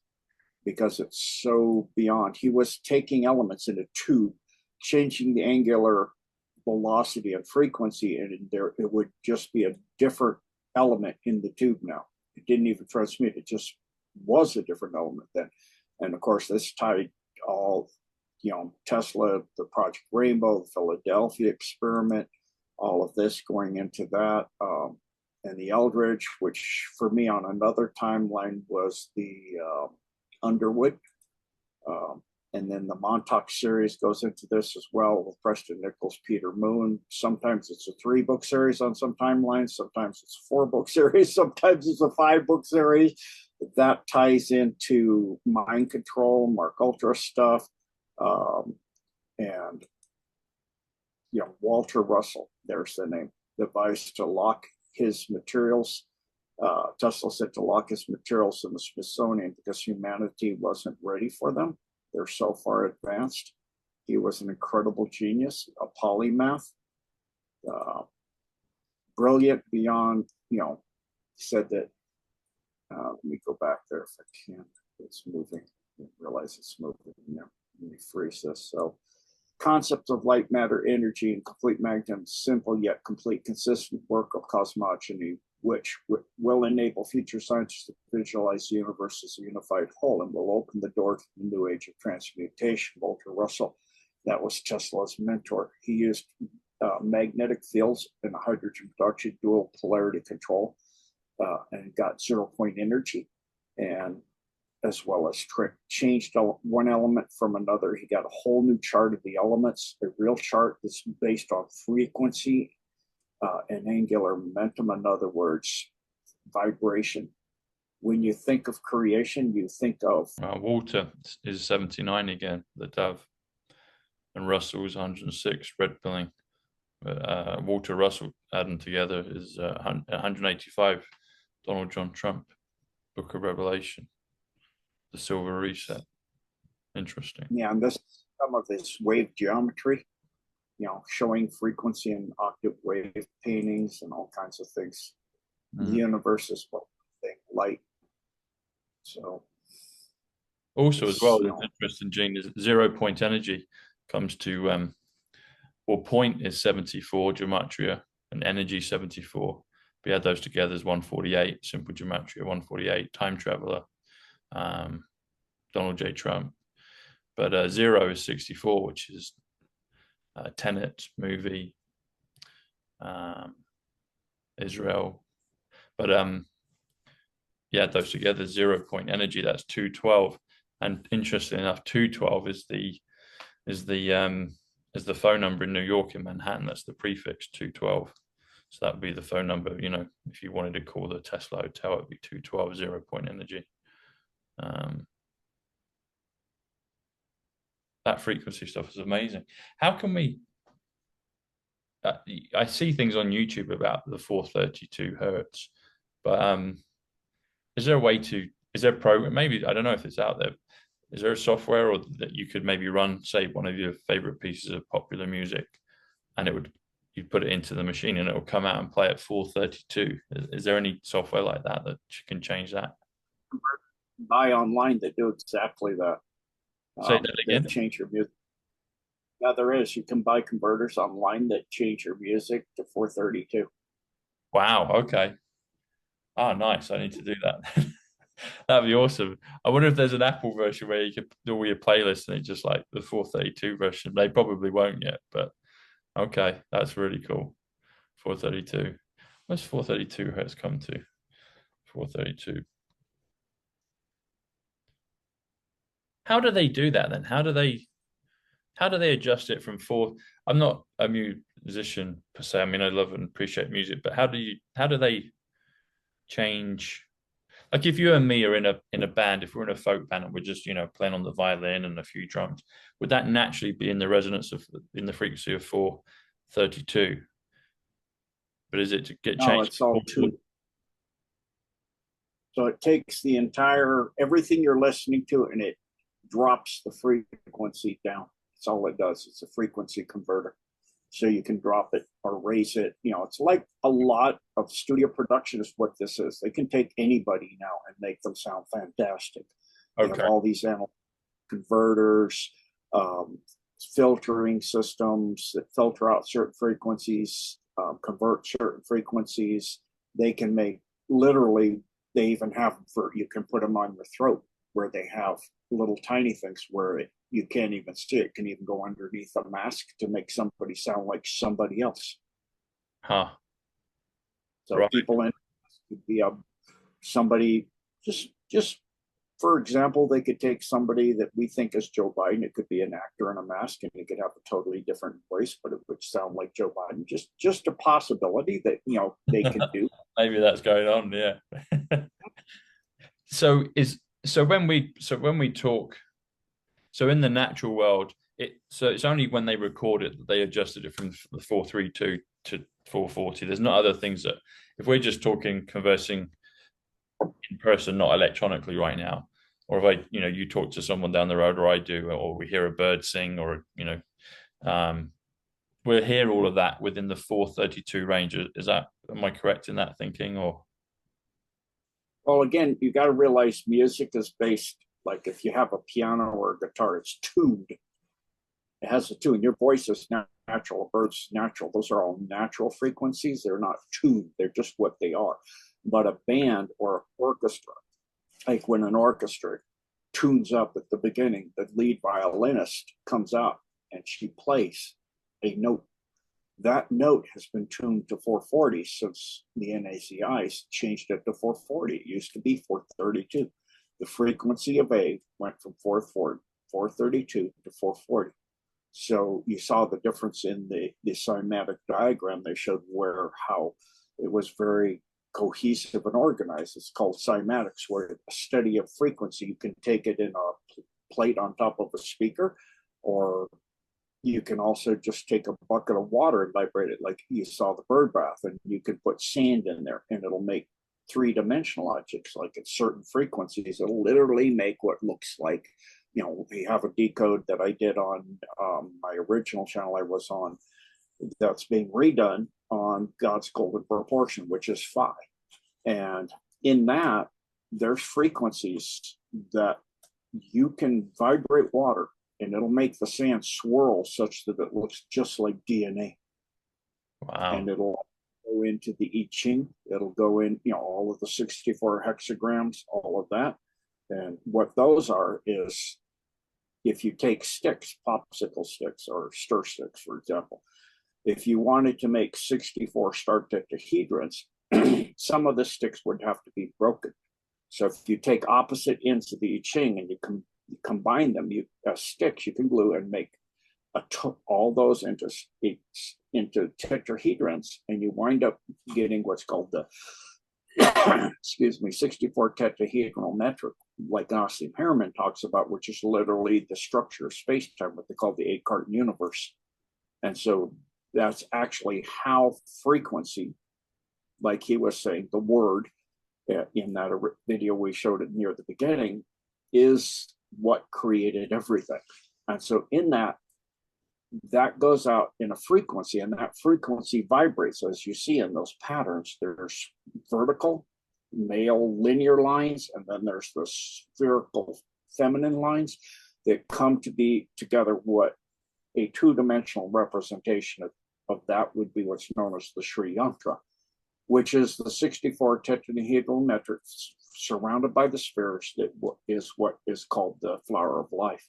because it's so beyond. He was taking elements in a tube, changing the angular velocity and frequency, and it would just be a different element in the tube now. It didn't even transmit, it just was a different element then. And of course, this tied all, Tesla, the Project Rainbow, the Philadelphia experiment, all of this going into that. And the Eldridge, which for me on another timeline was the Underwood. And then the Montauk series goes into this as well with Preston Nichols, Peter Moon. Sometimes it's a 3-book series on some timelines. Sometimes it's a 4-book series. Sometimes it's a 5-book series. That ties into mind control, Mark Ultra stuff. And, Walter Russell, there's the name, device to lock his materials Tesla said to lock his materials in the Smithsonian because humanity wasn't ready for them. They're so far advanced. He was an incredible genius, a polymath, brilliant beyond, said that, let me go back there if I can. It's moving. I didn't realize it's moving. Yeah, let me freeze this. So, concept of light, matter, energy, and complete magnetism, simple yet complete, consistent work of cosmogony, which will enable future scientists to visualize the universe as a unified whole and will open the door to the new age of transmutation. Walter Russell, that was Tesla's mentor. He used magnetic fields and a hydrogen production, dual polarity control, and got 0-point energy, and as well as changed one element from another. He got a whole new chart of the elements, a real chart that's based on frequency and angular momentum. In other words, vibration. When you think of creation, you think of Walter is 79 again, the dove, and Russell is 106, red pilling. Walter Russell adding together is 185. Donald John Trump, Book of Revelation, the Silver Reset. Interesting. Yeah, and this some of this wave geometry, showing frequency and octave wave paintings and all kinds of things. The universe is what we think, light. So also as well, it's interesting, Gene, is 0-point energy comes to point is 74 gematria and energy 74. We add those together as 148, simple gematria 148, time traveler, Donald J. Trump. But 0 is 64, which is Tenet movie, Israel. But yeah, those together, 0-point energy, that's 212. And interestingly enough, 212 is the phone number in New York, in Manhattan. That's the prefix 212. So that would be the phone number, if you wanted to call the Tesla hotel, it would be 212, 0-point energy. That frequency stuff is amazing. How can we, I see things on YouTube about the 432 hertz, but is there a way to, is there a program, maybe, I don't know if it's out there, is there a software or that you could maybe run, say, one of your favorite pieces of popular music, and you put it into the machine and it will come out and play at 432? Is there any software like that can change that? Buy online that do exactly that. Say that again. Change your music. Yeah, there is. You can buy converters online that change your music to 432. Wow. Okay. Oh, nice. I need to do that. That'd be awesome. I wonder if there's an Apple version where you could do all your playlists and it's just like the 432 version. They probably won't yet, but okay, that's really cool. 432. Where's 432 hertz come to? 432. How do they do that then? How do they adjust it from four? I'm not a musician per se. I mean, I love and appreciate music, but how do they change? Like if you and me are in a band, if we're in a folk band and we're just playing on the violin and a few drums, would that naturally be in the resonance in the frequency of 432? But is it to get changed? No, it's all two. So it takes the entire everything you're listening to and it drops the frequency down. That's all it does. It's a frequency converter. So you can drop it or raise it. It's like a lot of studio production is what this is. They can take anybody now and make them sound fantastic. Okay. They have all these converters, filtering systems that filter out certain frequencies, convert certain frequencies. They can make literally, they even have you can put them on your throat where they have little tiny things where you can't even see it. Can even go underneath a mask to make somebody sound like somebody else. Huh. So right. People in could be somebody just for example, they could take somebody that we think is Joe Biden. It could be an actor in a mask, and he could have a totally different voice, but it would sound like Joe Biden. Just a possibility that they can do. Maybe that's going on, yeah. So when we talk, so in the natural world, it's only when they record it that they adjusted it from the 432 to 440. There's not other things that, if we're just conversing in person, not electronically right now. Or if I, you talk to someone down the road, or I do, or we hear a bird sing, or, we'll hear all of that within the 432 range. Am I correct in that thinking? Or Well, again, you got to realize music is based, like if you have a piano or a guitar, it's tuned. It has a tune. Your voice is natural, a bird's natural. Those are all natural frequencies. They're not tuned. They're just what they are. But a band or an orchestra, like when an orchestra tunes up at the beginning, the lead violinist comes out and she plays a note. That note has been tuned to 440 since the NACI changed it to 440. It used to be 432. The frequency of A went from 432 to 440. So you saw the difference in the cymatic diagram. They showed how it was very cohesive and organized. It's called cymatics, where a study of frequency, you can take it in a plate on top of a speaker, or you can also just take a bucket of water and vibrate it like you saw the bird bath, and you can put sand in there and it'll make three-dimensional objects. Like at certain frequencies, it'll literally make what looks like, we have a decode that I did on my original channel I was on that's being redone on God's golden proportion, which is phi. And in that, there's frequencies that you can vibrate water and it'll make the sand swirl such that it looks just like DNA. wow. And it'll go into the I Ching. It'll go in, all of the 64 hexagrams, all of that. And what those are is, if you take sticks, popsicle sticks or stir sticks, for example, if you wanted to make 64 star tetrahedrons, some of the sticks would have to be broken. So if you take opposite ends of the I Ching and you combine them, sticks, you can glue and make all those into tetrahedrons, and you wind up getting what's called the 64 tetrahedral metric, like Nassim Haramein talks about, which is literally the structure of space-time, what they call the 8-carton universe. And so that's actually how frequency, like he was saying, the word in that video we showed it near the beginning, is what created everything. And so in that goes out in a frequency, and that frequency vibrates. As you see in those patterns, there's vertical male linear lines, and then there's the spherical feminine lines that come to be together. What a two-dimensional representation of that would be what's known as the Sri Yantra, which is the 64 tetrahedral metric surrounded by the spheres that is what is called the flower of life.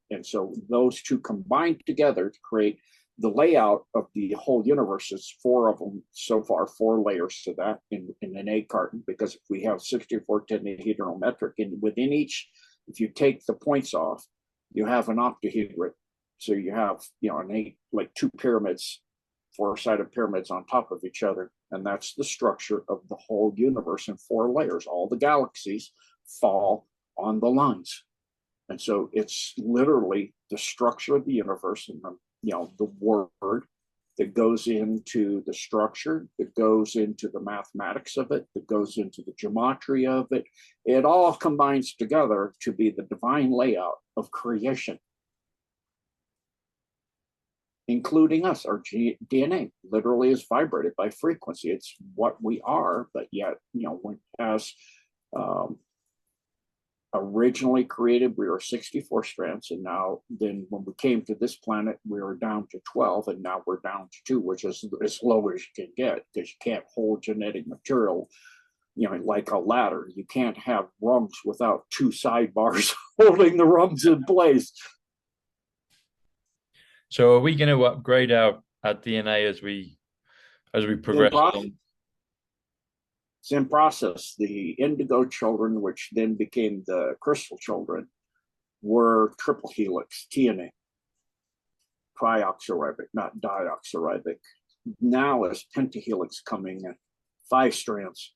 And so those two combine together to create the layout of the whole universe. Is 4 of them so far, 4 layers to that in an 8-carton, because if we have 64 tetrahedral metric, and within each, if you take the points off, you have an octahedron. So you have, an 8, like 2 pyramids, 4-sided pyramids on top of each other. And that's the structure of the whole universe in 4 layers. All the galaxies fall on the lines. And so it's literally the structure of the universe, and the word that goes into the structure, that goes into the mathematics of it, that goes into the geometry of it. It all combines together to be the divine layout of creation, including us. Our DNA literally is vibrated by frequency. It's what we are, but yet, as originally created, we were 64 strands, and now then when we came to this planet, we were down to 12, and now we're down to 2, which is as low as you can get, because you can't hold genetic material, like a ladder. You can't have rungs without 2 sidebars holding the rungs in place. So are we going to upgrade our DNA as we progress along? It's in process. The indigo children, which then became the crystal children, were triple helix TNA, trioxyribic, not dioxyribic. Now is pentahelix coming in, 5 strands.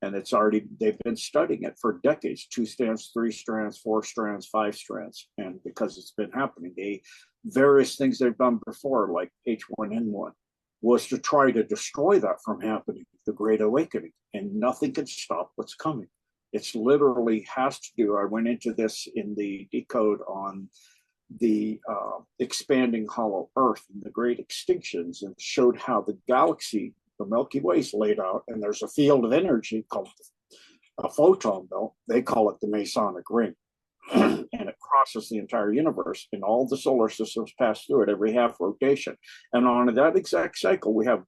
And they've been studying it for decades, 2 strands, 3 strands, 4 strands, 5 strands. And because it's been happening, various things they've done before, like H1N1, was to try to destroy that from happening, the Great Awakening, and nothing can stop what's coming. It's literally has to do, I went into this in the Decode on the expanding hollow earth and the great extinctions, and showed how the galaxy, the Milky Way, is laid out, and there's a field of energy called a photon belt. They call it the Masonic ring. And it crosses the entire universe, and all the solar systems pass through it every half rotation. And on that exact cycle, we have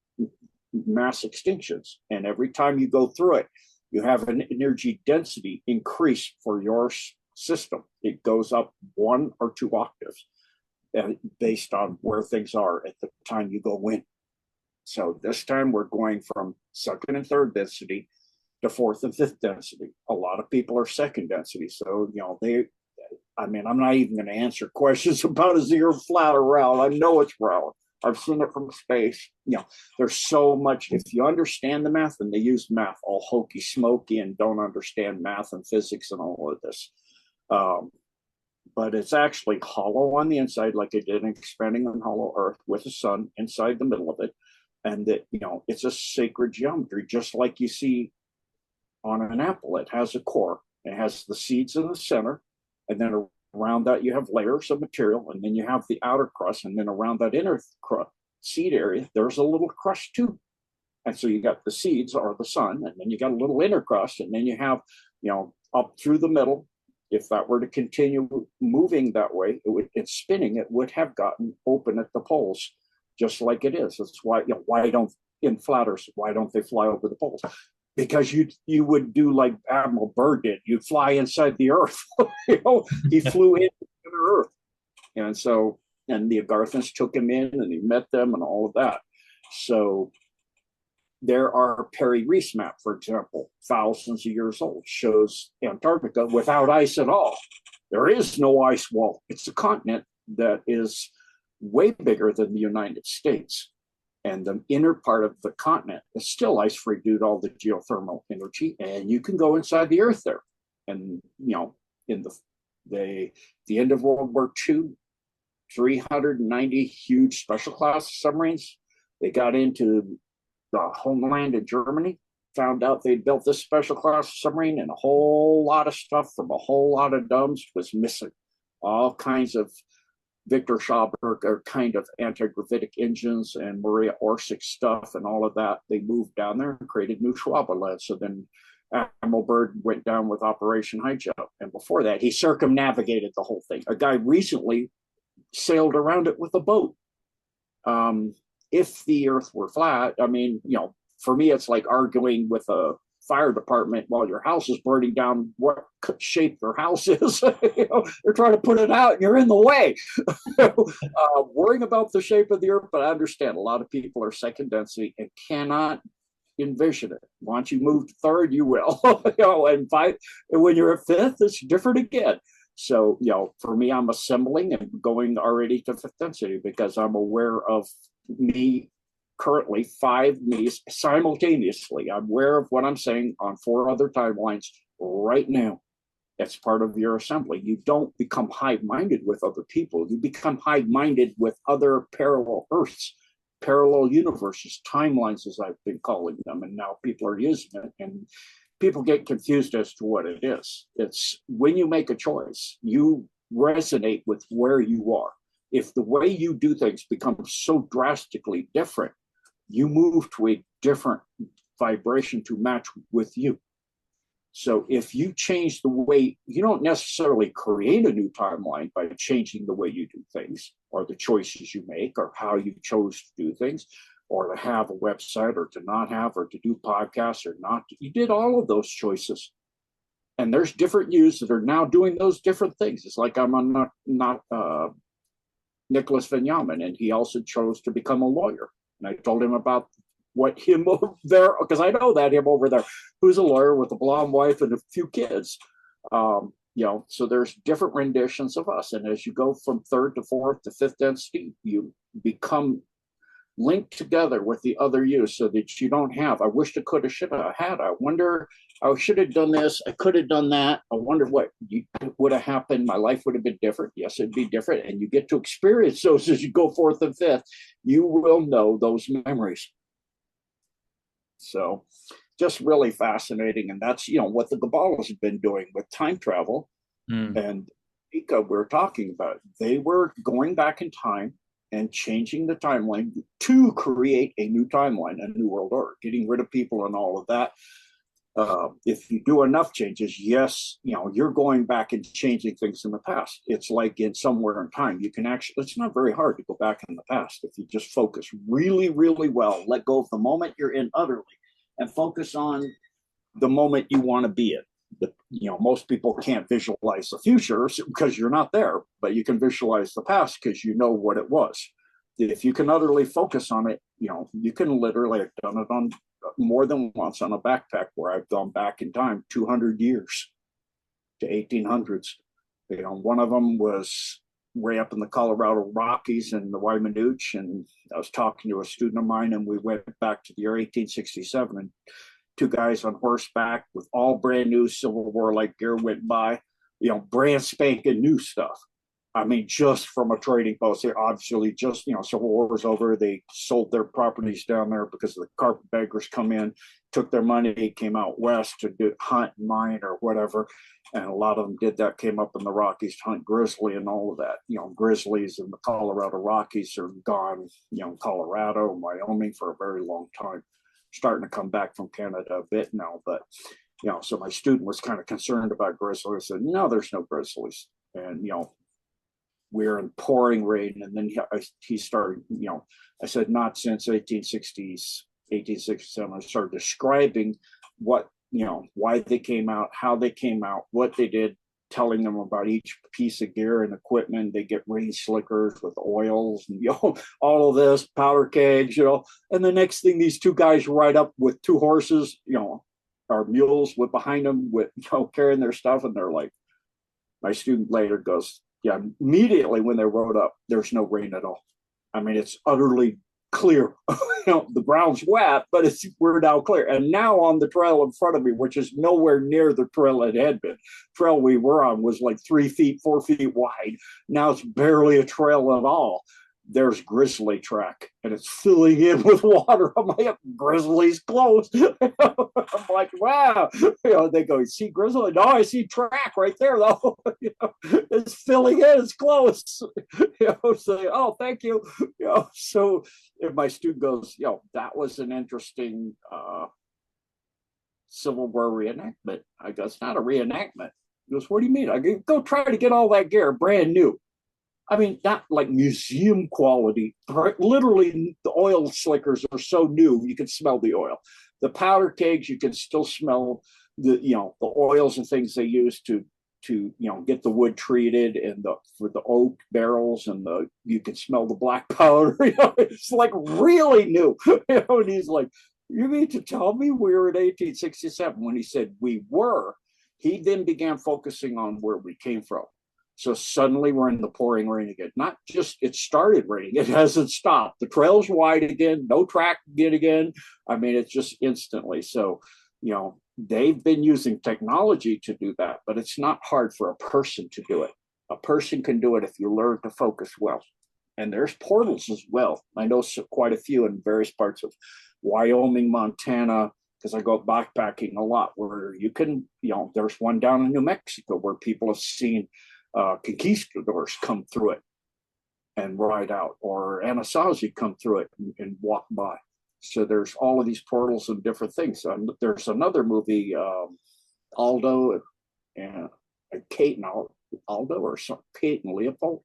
mass extinctions. And every time you go through it, you have an energy density increase for your system. It goes up 1 or 2 octaves based on where things are at the time you go in. So this time we're going from 2nd and 3rd density to 4th and 5th density. A lot of people are 2nd density. So, you know, I'm not even going to answer questions about is the earth flat or round. I know it's round. I've seen it from space. You know, there's so much. If you understand the math, and they use math all hokey smoky and don't understand math and physics and all of this. But it's actually hollow on the inside, like it did in expanding on hollow earth, with the sun inside the middle of it. And that, you know, it's a sacred geometry, just like you see on an apple. It has a core, it has the seeds in the center, and then around that you have layers of material, and then you have the outer crust, and then around that inner seed area there's a little crust too. And so you got the seeds or the sun, and then you got a little inner crust, and then you have, you know, up through the middle. If that were to continue moving that way, it's spinning, it would have gotten open at the poles, just like it is. That's why, you know, why don't they fly over the poles? Because you would do like Admiral Byrd did. You'd fly inside the earth. You know, he flew into the earth. And so, and the Agarthans took him in, and he met them and all of that. So there are Perry Reese map, for example, thousands of years old, shows Antarctica without ice at all. There is no ice wall. It's a continent that is way bigger than the United States. And the inner part of the continent is still ice-free due to all the geothermal energy. And you can go inside the earth there. And, you know, in the end of World War II, 390 huge special class submarines, they got into the homeland of Germany, found out they'd built this special class submarine, and a whole lot of stuff from a whole lot of DUMs was missing. All kinds of Victor Schauberger kind of anti-gravitic engines and Maria Orsic stuff and all of that. They moved down there and created New Schwaberland. So then Admiral Byrd went down with Operation High Jump. And before that, he circumnavigated the whole thing. A guy recently sailed around it with a boat. If the earth were flat, I mean, you know, for me, it's like arguing with a fire department while your house is burning down what shape their house is. You know, they're trying to put it out and you're in the way. Worrying about the shape of the earth, but I understand a lot of people are 2nd density and cannot envision it. Once you move to 3rd, you will. You know, and when you're at 5th, it's different again. So, you know, for me, I'm assembling and going already to 5th density because I'm aware of me currently 5 knees simultaneously. I'm aware of what I'm saying on 4 other timelines right now. That's part of your assembly. You don't become hive-minded with other people. You become hive-minded with other parallel Earths, parallel universes, timelines, as I've been calling them, and now people are using it. And people get confused as to what it is. It's when you make a choice, you resonate with where you are. If the way you do things becomes so drastically different, you move to a different vibration to match with you. So if you change the way, you don't necessarily create a new timeline by changing the way you do things or the choices you make or how you chose to do things or to have a website or to not have or to do podcasts or not. You did all of those choices. And there's different yous that are now doing those different things. It's like I'm on Nicholas Vignamin, and he also chose to become a lawyer. And I told him about what him over there, because I know that him over there, who's a lawyer with a blonde wife and a few kids. You know, so there's different renditions of us. And as you go from 3rd to 4th to 5th density, you become linked together with the other you so that you don't have, I wish I could have, should have had. I wonder I should have done this. I could have done that. I wonder what would have happened. My life would have been different. Yes, it'd be different. And you get to experience those as you go forth and fifth. You will know those memories. So just really fascinating. And that's, what the Gabalas have been doing with time travel. And Decode we're talking about. They were going back in time and changing the timeline to create a new timeline, a new world order, getting rid of people and all of that. If you do enough changes, yes, you're going back and changing things in the past. It's like in somewhere in time, you can actually, it's not very hard to go back in the past if you just focus really, really well, let go of the moment you're in utterly, and focus on the moment you want to be in. Most people can't visualize the future because you're not there, but you can visualize the past because you know what it was. If you can utterly focus on it, you can literally have done it on more than once on a backpack where I've gone back in time 200 years to 1800s. One of them was way up in the Colorado Rockies and the Wymanooch, and I was talking to a student of mine, and we went back to the year 1867, and two guys on horseback with all brand new Civil War like gear went by, brand spanking new stuff. I mean, just from a trading post. They obviously just, Civil War was over. They sold their properties down there because the carpetbaggers come in, took their money, came out west to do hunt and mine or whatever. And a lot of them did that, came up in the Rockies to hunt grizzly and all of that. Grizzlies in the Colorado Rockies are gone, Colorado, Wyoming for a very long time. Starting to come back from Canada a bit now, but so my student was kind of concerned about grizzlies. I said, no, there's no grizzlies. And we're in pouring rain, and then he started, I said, not since 1860s, 1867. I started describing what, why they came out, how they came out, what they did, telling them about each piece of gear and equipment. They get rain slickers with oils and all of this, powder kegs, and the next thing, these two guys ride up with two horses, or mules with behind them with carrying their stuff, and they're like, my student later goes, yeah, immediately when they rode up, there's no rain at all. I mean, it's utterly clear. The ground's wet, but we're now clear. And now on the trail in front of me, which is nowhere near the trail it had been. Trail we were on was like 3 feet, 4 feet wide. Now it's barely a trail at all. There's grizzly track, and it's filling in with water. I'm like, grizzly's close. I'm like, wow. They go, you see grizzly? No, I see track right there, though. It's filling in, it's close. Say, oh, thank you. So if my student goes, that was an interesting Civil War reenactment. I go, it's not a reenactment. He goes, what do you mean? I go try to get all that gear brand new. I mean, not like museum quality. Literally, the oil slickers are so new, you can smell the oil. The powder kegs, you can still smell the oils and things they use to get the wood treated, and for the oak barrels, and you can smell the black powder. It's like really new. And he's like, you mean to tell me we were in 1867? When he said we were, he then began focusing on where we came from. So suddenly we're in the pouring rain again. Not just it started raining, it hasn't stopped. The trail's wide again, no track again. I mean, it's just instantly. So, they've been using technology to do that, but it's not hard for a person to do it. A person can do it if you learn to focus well. And there's portals as well. I know quite a few in various parts of Wyoming, Montana, because I go backpacking a lot, where you can, there's one down in New Mexico where people have seen conquistadors come through it and ride out, or Anasazi come through it and walk by. So there's all of these portals and different things. There's another movie, Aldo and Kate and Aldo, or Kate and Leopold,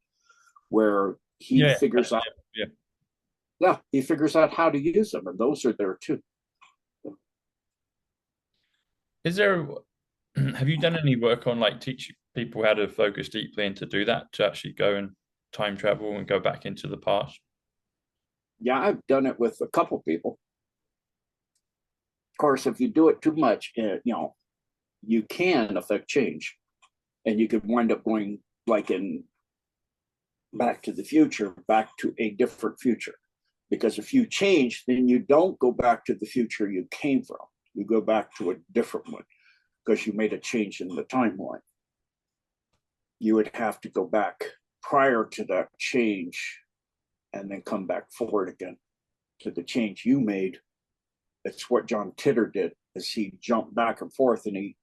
where he figures out, he figures out how to use them, and those are there too. Is there? Have you done any work on like teaching people how to focus deeply and to do that, to actually go and time travel and go back into the past? Yeah, I've done it with a couple people. Of course, if you do it too much, you can affect change, and you could wind up going like in Back to the Future, back to a different future. Because if you change, then you don't go back to the future you came from. You go back to a different one. because you made a change in the timeline. You would have to go back prior to that change and then come back forward again to the change you made. That's what John Titor did, is he jumped back and forth, and he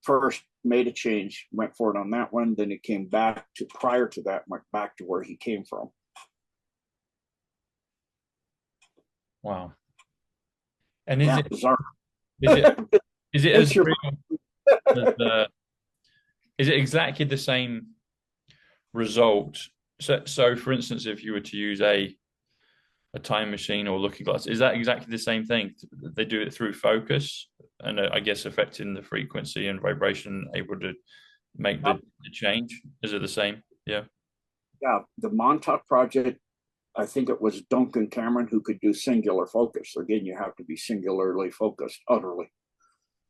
first made a change, went forward on that one, then he came back to prior to that, went back to where he came from. Wow. And is it as as real as is it exactly the same result? So for instance, if you were to use a time machine or looking glass, is that exactly the same thing? They do it through focus and I guess affecting the frequency and vibration, able to make the change. Is it the same? Yeah. Yeah, the Montauk project, I think it was Duncan Cameron who could do singular focus. Again, you have to be singularly focused utterly.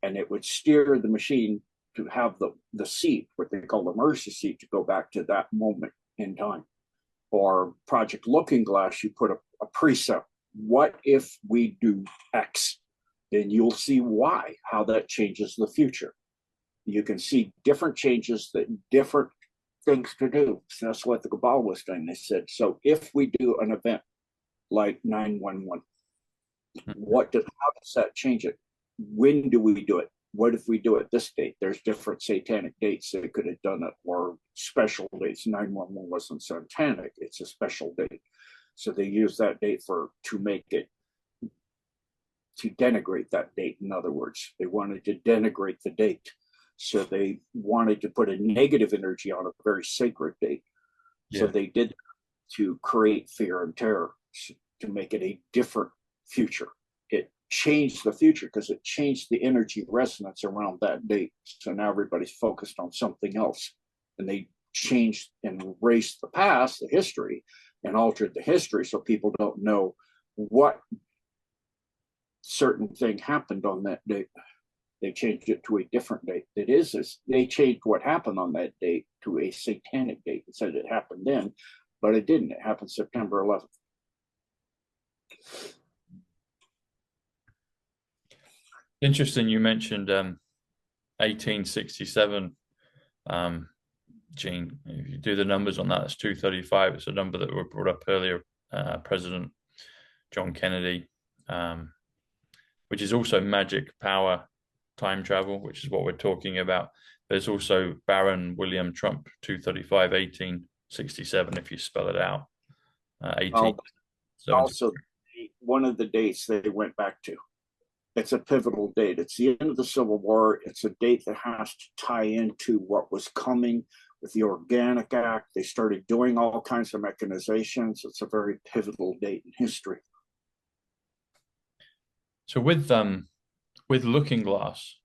And it would steer the machine to have the seat, what they call the emergency seat, to go back to that moment in time. Or Project Looking Glass, you put a precept. What if we do X? Then you'll see Y, how that changes the future. You can see different changes, that different things to do. So that's what the Cabal was doing. They said, so if we do an event like 911, how does that change it? When do we do it? What if we do it this date? There's different satanic dates they could have done it, or special dates. 911 wasn't satanic, it's a special date. So they use that date to make it, to denigrate that date. In other words, they wanted to denigrate the date. So they wanted to put a negative energy on a very sacred date. Yeah. So they did to create fear and terror, to make it a different future. It changed the future because it changed the energy resonance around that date. So now everybody's focused on something else. And they changed and erased the past, the history, and altered the history so people don't know what certain thing happened on that date. They changed it to a different date. They changed what happened on that date to a satanic date and said it happened then, but it didn't. It happened September 11th. Interesting. You mentioned 1867, Gene. If you do the numbers on that, it's 235. It's a number that were brought up earlier. President John Kennedy, which is also magic, power, time travel, which is what we're talking about. There's also Baron William Trump, 235, 1867, if you spell it out. 18. Also, one of the dates they went back to. It's a pivotal date. It's the end of the Civil War. It's a date that has to tie into what was coming with the Organic Act. They started doing all kinds of mechanizations. It's a very pivotal date in history. So with Looking Glass,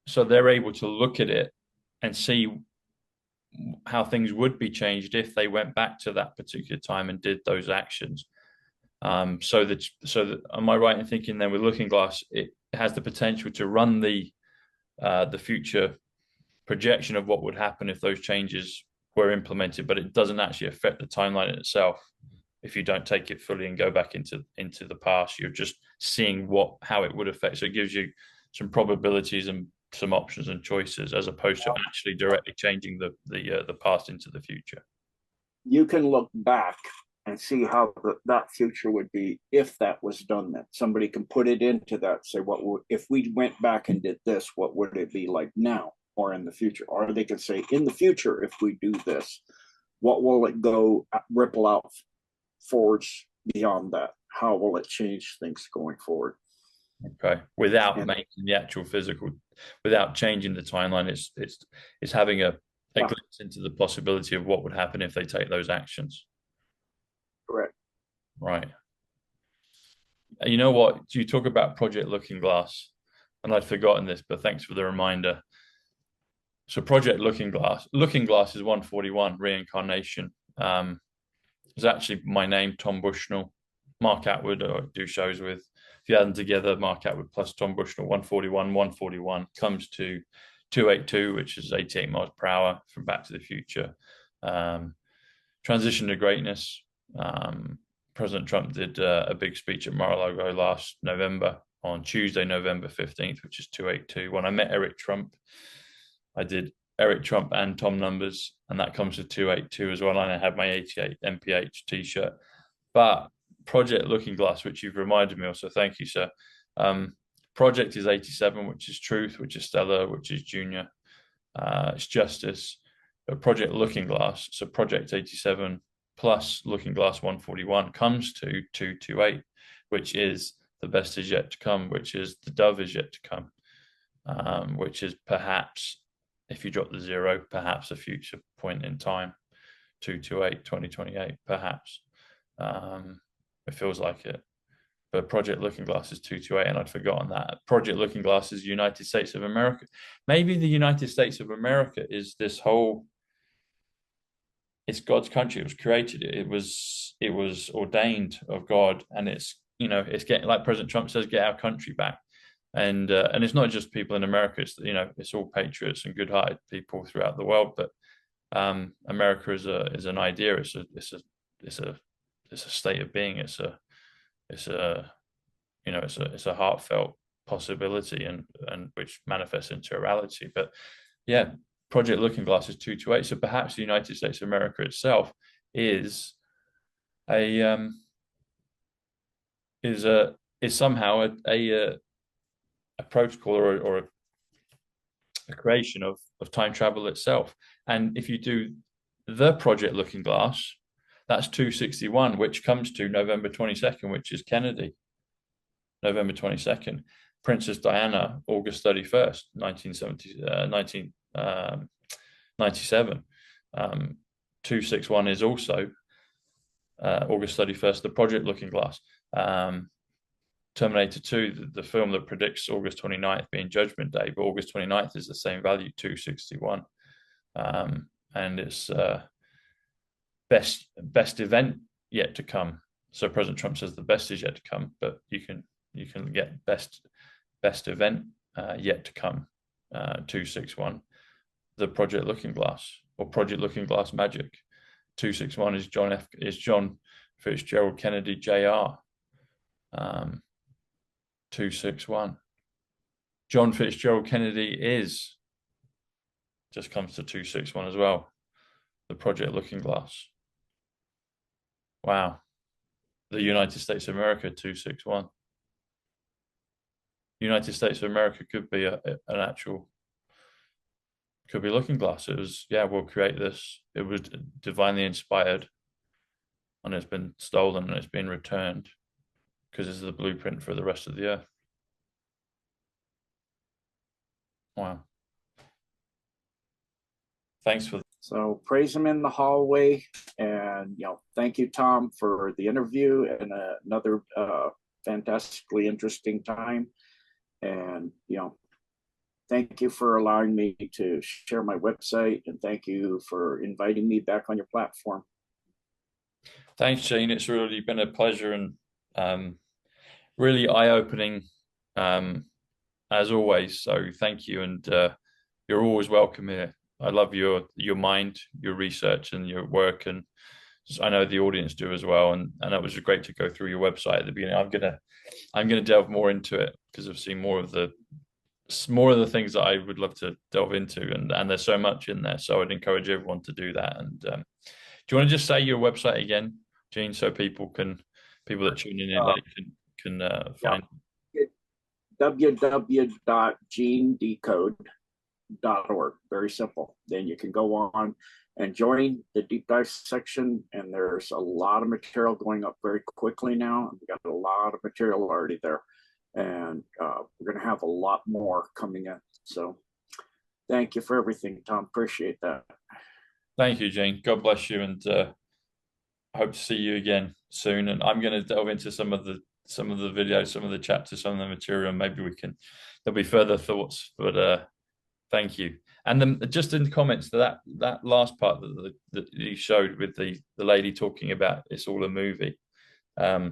so they're able to look at it and see how things would be changed if they went back to that particular time and did those actions. So that am I right in thinking then with Looking Glass, it has the potential to run the future projection of what would happen if those changes were implemented, but it doesn't actually affect the timeline in itself. If you don't take it fully and go back into the past, you're just seeing how it would affect. So it gives you some probabilities and some options and choices, as opposed to actually directly changing the past into the future. You can look back and see how that future would be if that was done. Then somebody can put it into that, say, if we went back and did this, what would it be like now or in the future? Or they could say, in the future, if we do this, what will it ripple out forwards beyond that? How will it change things going forward? Okay, without making the actual physical, without changing the timeline, it's having a glimpse into the possibility of what would happen if they take those actions. Correct. Right. And you know what? You talk about Project Looking Glass, and I'd forgotten this, but thanks for the reminder. So Project Looking Glass is 141, reincarnation. It's actually my name, Tom Bushnell. Mark Atwood, I do shows with. If you add them together, Mark Atwood plus Tom Bushnell, 141 comes to 282, which is 88 miles per hour from Back to the Future. Transition to Greatness. President Trump did a big speech at Mar-a-Lago last November on Tuesday, November 15th, which is 282. When I met Eric Trump, I did Eric Trump and Tom numbers, and that comes to 282 as well. And I had my 88 MPH t-shirt. But Project Looking Glass, which you've reminded me of, so thank you, sir. Project is 87, which is Truth, which is Stellar, which is Junior. It's Justice. But Project Looking Glass, so Project 87 plus Looking Glass 141 comes to 228, which is the best is yet to come, which is the dove is yet to come, which is perhaps, if you drop the zero, perhaps a future point in time, 228, 2028, perhaps. It feels like it. But Project Looking Glass is 228, and I'd forgotten that. Project Looking Glass is United States of America. Maybe the United States of America is this whole, it's God's country. It was created. It was ordained of God, and it's, you know, it's getting, like President Trump says, get our country back. And it's not just people in America. It's, you know, it's all patriots and good-hearted people throughout the world. But America is an idea. It's a state of being. It's a heartfelt possibility, and which manifests into a reality. But yeah, Project Looking Glass is 228. So perhaps the United States of America itself is somehow a protocol or a creation of time travel itself. And if you do the Project Looking Glass, that's 261, which comes to November 22nd, which is Kennedy. November 22nd. Princess Diana, August 31st, 1997. 261 is also August 31st, the Project Looking Glass. Terminator 2, the film that predicts August 29th being Judgment Day, but August 29th is the same value, 261. And it's best event yet to come. So President Trump says the best is yet to come, but you can get best event yet to come, 261. The Project Looking Glass, or Project Looking Glass Magic. 261 is John Fitzgerald Kennedy Jr. 261. John Fitzgerald Kennedy just comes to 261 as well. The Project Looking Glass. Wow. The United States of America, 261. United States of America could be could be Looking Glass. It was, yeah, we'll create this. It was divinely inspired, and it's been stolen and it's been returned because this is the blueprint for the rest of the earth. Wow. Thanks for. So praise him in the hallway, and thank you, Tom, for the interview and another fantastically interesting time. And thank you for allowing me to share my website, and thank you for inviting me back on your platform. Thanks, Gene. It's really been a pleasure and really eye-opening, as always. So thank you, and you're always welcome here. I love your mind, your research, and your work, and I know the audience do as well. And it was great to go through your website at the beginning. I'm gonna delve more into it because I've seen more of the things that I would love to delve into, and there's so much in there. So I'd encourage everyone to do that. And do you want to just say your website again, Gene, so people that tune in late can find www.genedecode.org. Very simple. Then you can go on and join the deep dive section, and there's a lot of material going up very quickly now. We got a lot of material already there, and we're going to have a lot more coming in. So thank you for everything, Tom. Appreciate that. Thank you, Gene. God bless you, and I hope to see you again soon. And I'm going to delve into some of the videos, some of the chapters, some of the material. Maybe there'll be further thoughts, but thank you. And then just in the comments to that last part that you showed with the lady talking about it's all a movie. I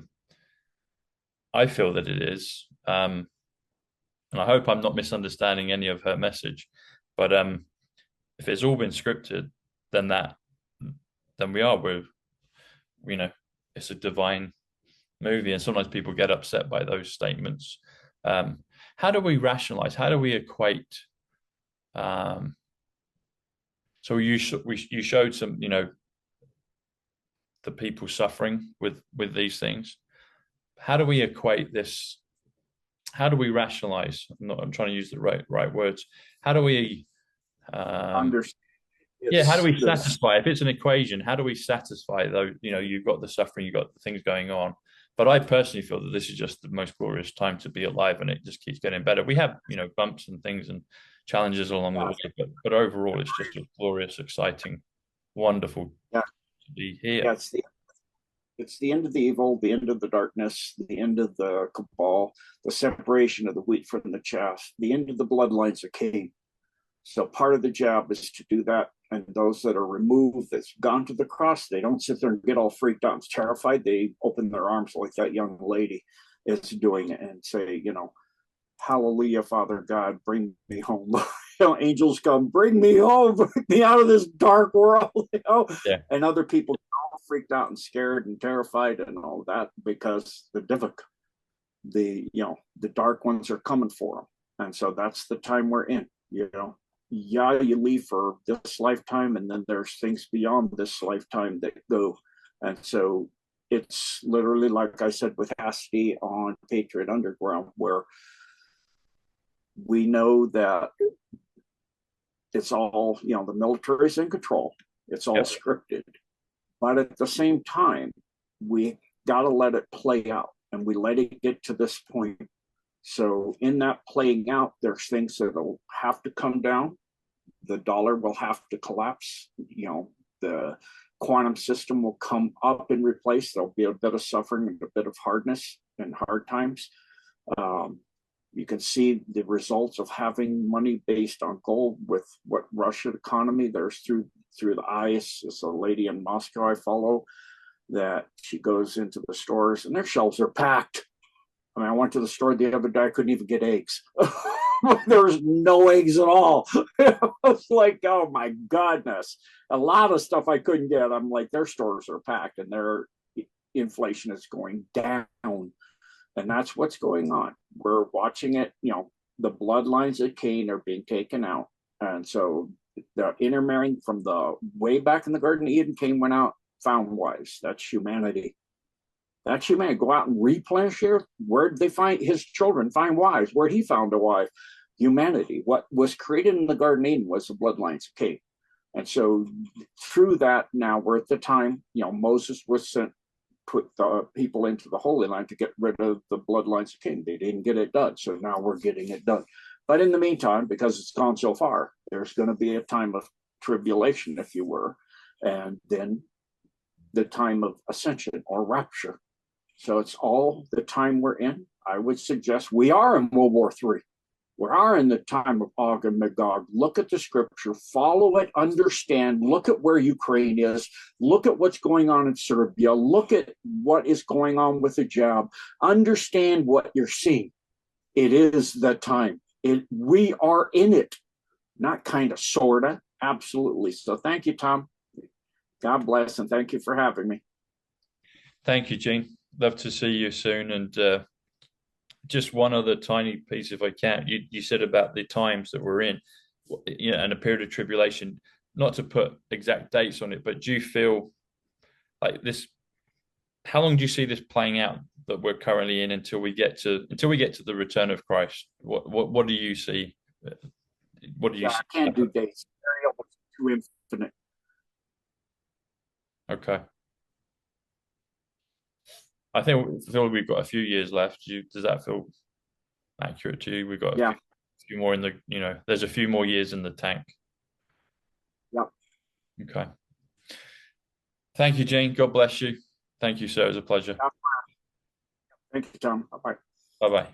feel that it is, and I hope I'm not misunderstanding any of her message. But if it's all been scripted, then it's a divine movie. And sometimes people get upset by those statements. How do we rationalize? How do we equate? So you showed some, the people suffering with these things. How do we equate this? How do we rationalize? I'm trying to use the right words. How do we Understand. how do It's we this. satisfy? If it's an equation, how do we satisfy though? You've got the suffering, you've got the things going on. But I personally feel that this is just the most glorious time to be alive, and it just keeps getting better. We have, bumps and things and challenges along the Yeah, way, but overall, it's just a glorious, exciting, wonderful yeah, to be here. yeah. It's the end of the evil, the end of the darkness, the end of the cabal, the separation of the wheat from the chaff, the end of the bloodlines of Cain. So part of the job is to do that. And those that are removed, that's gone to the cross, they don't sit there and get all freaked out and terrified. They open their arms like that young lady is doing and say, hallelujah, Father God, bring me home. Angels come, bring me home, bring me out of this dark world. Yeah, And other people get all freaked out and scared and terrified and all that because the dark ones are coming for them. And so that's the time we're in. Yeah, you leave for this lifetime, and then there's things beyond this lifetime that go. And so it's literally, like I said, with Asti on Patriot Underground, where we know that it's all, the military's in control, it's all yeah, scripted. But at the same time, we got to let it play out, and we let it get to this point. So in that playing out, there's things that'll have to come down. The dollar will have to collapse. The quantum system will come up and replace. There'll be a bit of suffering and a bit of hardness and hard times. You can see the results of having money based on gold with what Russian economy. There's through the eyes. There's a lady in Moscow I follow that she goes into the stores and their shelves are packed. I mean, I went to the store the other day, I couldn't even get eggs. There was no eggs at all. I was like, oh my goodness. A lot of stuff I couldn't get. I'm like, their stores are packed and their inflation is going down. And that's what's going on. We're watching it, the bloodlines of Cain are being taken out. And so the intermarrying from the way back in the Garden of Eden, Cain went out, found wives. That's humanity. That's humanity. Go out and replenish here. Where'd they find his children? Find wives. Where'd he found a wife? Humanity. What was created in the Garden of Eden was the bloodlines of Cain. And so through that, now we're at the time, Moses was sent, put the people into the Holy Land to get rid of the bloodlines of Cain. They didn't get it done. So now we're getting it done. But in the meantime, because it's gone so far, there's going to be a time of tribulation, if you were, and then the time of ascension or rapture. So it's all the time we're in. I would suggest we are in World War III. We are in the time of Og and Magog. Look at the scripture, follow it, understand, look at where Ukraine is, look at what's going on in Serbia, look at what is going on with the jab, understand what you're seeing. It is the time. We are in it, not kind of, sort of, absolutely. So thank you, Tom. God bless, and thank you for having me. Thank you, Gene. Love to see you soon. And just one other tiny piece, if I can. You said about the times that we're in, and a period of tribulation. Not to put exact dates on it, but do you feel like this? How long do you see this playing out that we're currently in until we get to the return of Christ? What do you see? What do you see? I can't do dates. Too infinite. Okay. I feel we've got a few years left. Does that feel accurate to you? We've got a few more in the, there's a few more years in the tank. Yep. Okay. Thank you, Gene. God bless you. Thank you, sir. It was a pleasure. Thank you, Tom. Bye-bye. Bye-bye.